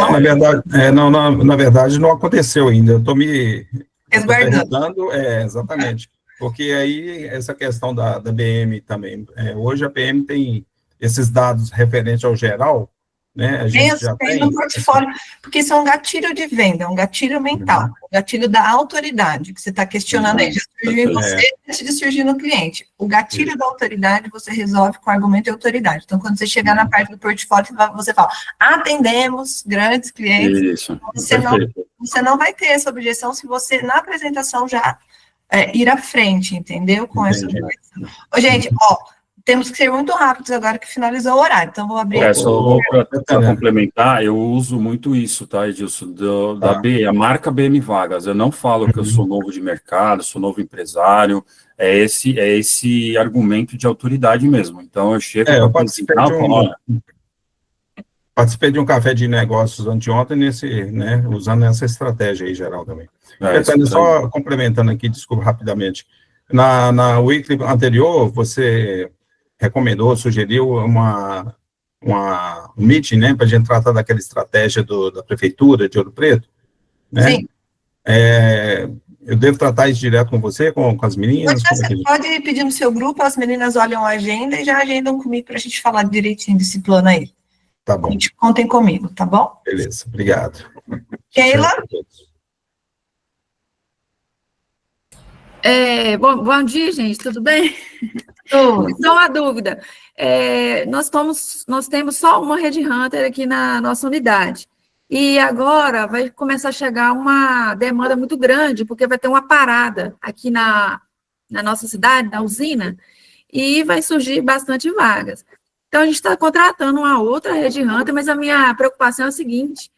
Na verdade, não aconteceu ainda. Eu estou me resguardando. Exatamente. Porque aí, essa questão da BM também, hoje a BM tem esses dados referentes ao geral, né? A gente já tem no portfólio, porque isso é um gatilho de venda, um gatilho mental, um gatilho da autoridade, que você está questionando aí, já surgiu em você antes de surgir no cliente. O gatilho da autoridade você resolve com argumento de autoridade. Então, quando você chegar na parte do portfólio, você fala, atendemos grandes clientes. Isso. Você não vai ter essa objeção se você, na apresentação, já ir à frente, entendeu? Com essa objeção. Gente, temos que ser muito rápidos agora que finalizou o horário, então vou abrir... Só para complementar, eu uso muito isso, tá, Edilson, a marca BM Vagas. Eu não falo que eu sou novo de mercado, sou novo empresário, é esse argumento de autoridade mesmo. Então, eu chego para participei de um café de negócios anteontem, usando essa estratégia aí geral também. Só complementando aqui, desculpa, rapidamente. Na weekly anterior, você recomendou, sugeriu um meeting, né, para a gente tratar daquela estratégia da Prefeitura de Ouro Preto, né? Sim. Eu devo tratar isso direto com você, com as meninas? Você pode pedir no seu grupo, as meninas olham a agenda e já agendam comigo para a gente falar direitinho desse plano aí. Tá bom. Contem comigo, tá bom? Beleza, obrigado. Keila? Bom dia, gente, tudo bem? Só uma dúvida. Nós temos só uma Red Hunter aqui na nossa unidade. E agora vai começar a chegar uma demanda muito grande, porque vai ter uma parada aqui na nossa cidade, na usina, e vai surgir bastante vagas. Então, a gente está contratando uma outra Red Hunter, mas a minha preocupação é a seguinte: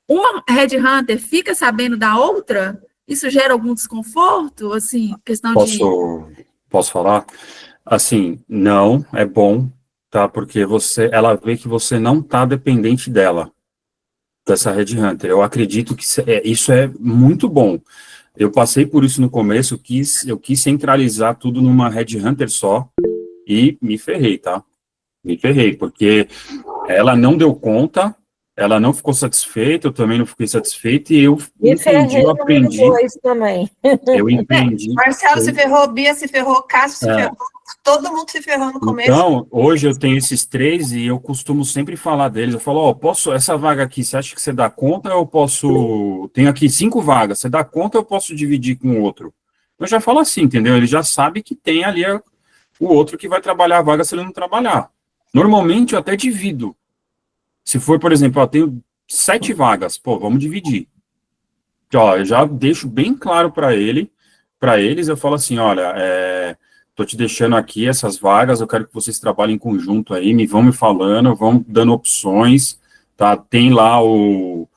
uma Red Hunter fica sabendo da outra? Isso gera algum desconforto? Assim, questão Posso falar? Assim, não, é bom, tá? Porque ela vê que você não está dependente dela, dessa Red Hunter. Eu acredito que isso é muito bom. Eu passei por isso no começo, eu quis centralizar tudo numa Red Hunter só e me ferrei, tá? Me ferrei, porque ela não deu conta, ela não ficou satisfeita, eu também não fiquei satisfeito, e eu entendi, eu aprendi. Também. Eu entendi. Marcelo se ferrou, Bia se ferrou, Cássio se ferrou, todo mundo se ferrou no começo. Então, hoje eu tenho esses 3 e eu costumo sempre falar deles. Eu falo, essa vaga aqui, você acha que você dá conta ou eu posso... Tenho aqui 5 vagas, você dá conta ou eu posso dividir com o outro? Eu já falo assim, entendeu? Ele já sabe que tem ali o outro que vai trabalhar a vaga se ele não trabalhar. Normalmente eu até divido. Se for, por exemplo, eu tenho 7 vagas, vamos dividir. Eu já deixo bem claro para eles, eu falo assim, olha, tô te deixando aqui essas vagas, eu quero que vocês trabalhem em conjunto aí, vão me falando, vão dando opções, tá? Tem lá o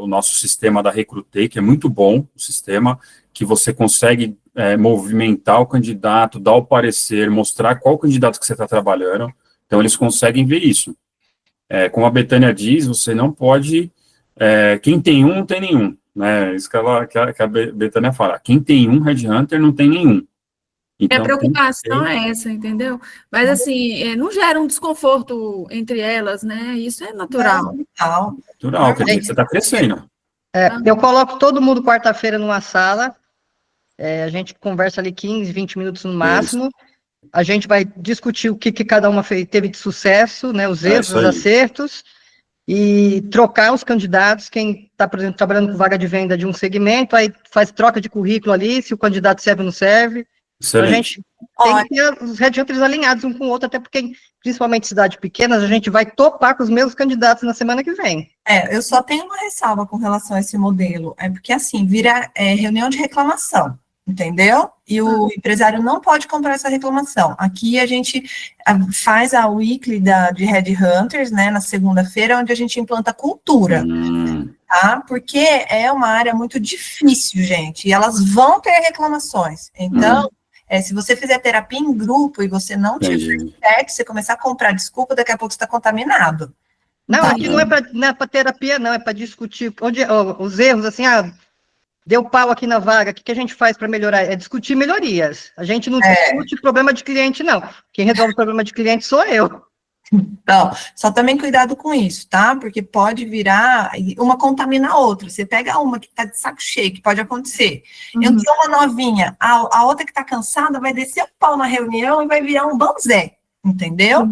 nosso sistema da Recrutei, que é muito bom, o sistema, que você consegue movimentar o candidato, dar o parecer, mostrar qual candidato que você está trabalhando, então eles conseguem ver isso. Como a Betânia diz, você não pode, quem tem um, não tem nenhum, né? Isso que a Betânia fala, quem tem um Red Hunter, não tem nenhum. Então, a preocupação é essa, entendeu? Mas, assim, não gera um desconforto entre elas, né? Isso é natural. Natural, quer dizer que você está crescendo. Eu coloco todo mundo quarta-feira numa sala, a gente conversa ali 15, 20 minutos no máximo, a gente vai discutir o que cada uma teve de sucesso, né, os erros, os acertos, e trocar os candidatos, quem está, por exemplo, trabalhando com vaga de venda de um segmento, aí faz troca de currículo ali, se o candidato serve ou não serve. Excelente. A gente tem que ter os Red Hunters alinhados um com o outro, até porque, principalmente em cidades pequenas, a gente vai topar com os mesmos candidatos na semana que vem. Eu só tenho uma ressalva com relação a esse modelo, porque assim, vira reunião de reclamação, entendeu? E o empresário não pode comprar essa reclamação. Aqui a gente faz a weekly de Red Hunters, né, na segunda-feira, onde a gente implanta cultura, tá? Porque é uma área muito difícil, gente, e elas vão ter reclamações. Então, se você fizer terapia em grupo e você não tiver certo, você começar a comprar desculpa, daqui a pouco você está contaminado. Não, tá? Aqui não é para terapia, não, é para discutir os erros, assim, deu pau aqui na vaga, o que a gente faz para melhorar? É discutir melhorias. A gente não discute problema de cliente, não. Quem resolve o problema de cliente sou eu. Então, só também cuidado com isso, tá? Porque pode virar, uma contamina a outra. Você pega uma que tá de saco cheio, que pode acontecer. Eu tenho uma novinha, a outra que tá cansada vai descer o pau na reunião e vai virar um banzé, entendeu?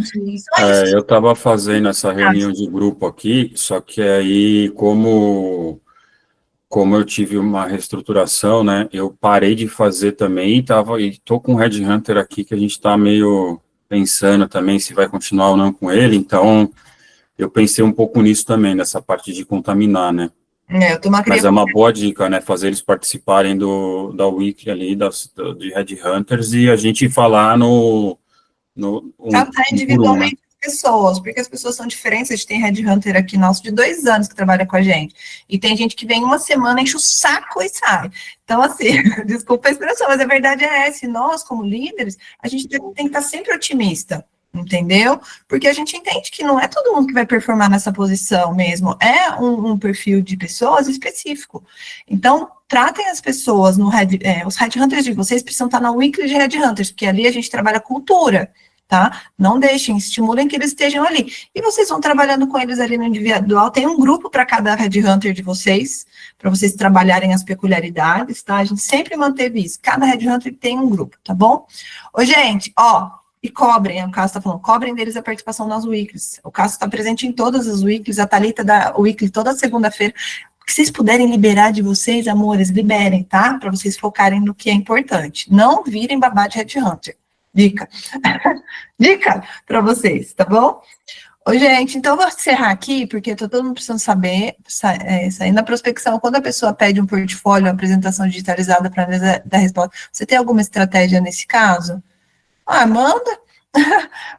Eu tava fazendo essa reunião de grupo aqui, só que aí, como eu tive uma reestruturação, né, eu parei de fazer também e tô com o Red Hunter aqui, que a gente tá meio pensando também se vai continuar ou não com ele, então eu pensei um pouco nisso também, nessa parte de contaminar, né. Mas é uma boa dica, né, fazer eles participarem da Weekly ali, de Red Hunters, e a gente falar tratar individualmente as pessoas, porque as pessoas são diferentes. A gente tem Red Hunter aqui nosso de 2 anos que trabalha com a gente, e tem gente que vem uma semana, enche o saco e sai. Então, assim, desculpa a expressão, mas a verdade é essa, e nós, como líderes, a gente tem que estar sempre otimista, entendeu? Porque a gente entende que não é todo mundo que vai performar nessa posição mesmo, é um perfil de pessoas específico. Então, tratem as pessoas os Red Hunters de vocês precisam estar na Weekly de Red Hunters, porque ali a gente trabalha cultura, tá? Não deixem, estimulem que eles estejam ali. E vocês vão trabalhando com eles ali no individual, tem um grupo para cada Red Hunter de vocês, para vocês trabalharem as peculiaridades, tá? A gente sempre manteve isso, cada Red Hunter tem um grupo, tá bom? Ô, gente, e cobrem, o Cássio está falando, cobrem deles a participação nas Weeklies. O Cássio está presente em todas as Weeklies, a Thalita da Weekly toda segunda-feira. O que vocês puderem liberar de vocês, amores, liberem, tá? Para vocês focarem no que é importante. Não virem babá de Red Hunter. Dica. Dica para vocês, tá bom? Ô, gente, então eu vou encerrar aqui, porque todo mundo precisando saber, saindo da prospecção, quando a pessoa pede um portfólio, uma apresentação digitalizada para dar resposta, você tem alguma estratégia nesse caso? Ah, manda.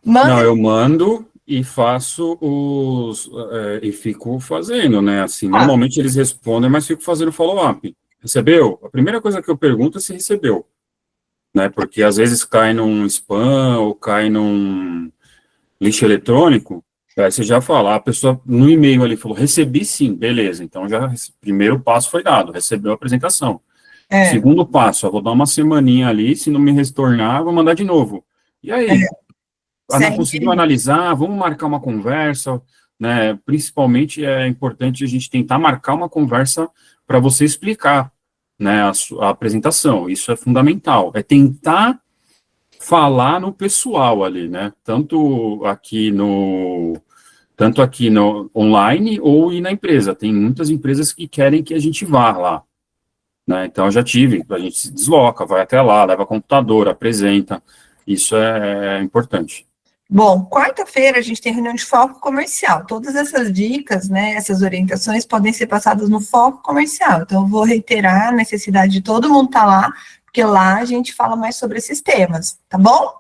Manda. Não, eu mando e faço e fico fazendo, né? Assim, normalmente eles respondem, mas fico fazendo follow-up. Recebeu? A primeira coisa que eu pergunto é se recebeu, né? Porque às vezes cai num spam ou cai num lixo eletrônico. Aí você já fala, a pessoa no e-mail ali falou, recebi sim, beleza. Então já primeiro passo foi dado, recebeu a apresentação. Segundo passo, eu vou dar uma semaninha ali, se não me retornar, vou mandar de novo. E aí? Não conseguiu analisar, vamos marcar uma conversa, né? Principalmente é importante a gente tentar marcar uma conversa para você explicar, né, a apresentação. Isso é fundamental. É tentar falar no pessoal ali, né? Tanto aqui no online ou ir na empresa. Tem muitas empresas que querem que a gente vá lá, né? Então eu já tive, a gente se desloca, vai até lá, leva computador, apresenta. Isso é importante. Bom, quarta-feira a gente tem reunião de foco comercial. Todas essas dicas, né, essas orientações podem ser passadas no foco comercial. Então, eu vou reiterar a necessidade de todo mundo estar lá, porque lá a gente fala mais sobre esses temas, tá bom?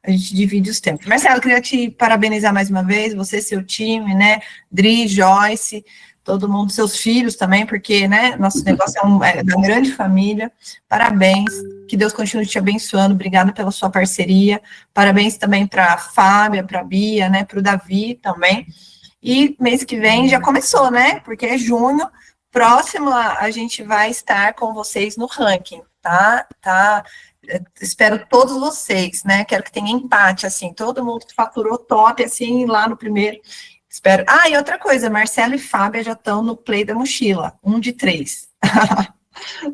A gente divide os temas. Marcelo, eu queria te parabenizar mais uma vez, você, seu time, né, Dri, Joyce, todo mundo, seus filhos também, porque, né, nosso negócio é da grande família. Parabéns, que Deus continue te abençoando, obrigada pela sua parceria, parabéns também para a Fábia, para a Bia, né, para o Davi também, e mês que vem já começou, né, porque é junho, próximo a gente vai estar com vocês no ranking, tá, espero todos vocês, né, quero que tenha empate, assim, todo mundo que faturou top, assim, lá no primeiro. Espero. Ah, e outra coisa, Marcelo e Fábia já estão no Play da Mochila, 1 de 3.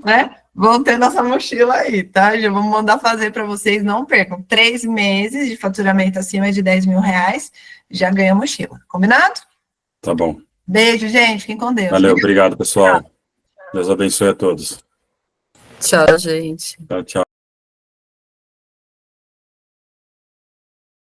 Né? Vão ter nossa mochila aí, tá? Já vamos mandar fazer para vocês, não percam. 3 meses de faturamento acima de 10 mil reais, já ganha mochila. Combinado? Tá bom. Beijo, gente. Fiquem com Deus. Valeu, obrigado, pessoal. Deus abençoe a todos. Tchau, gente. Tchau, tchau.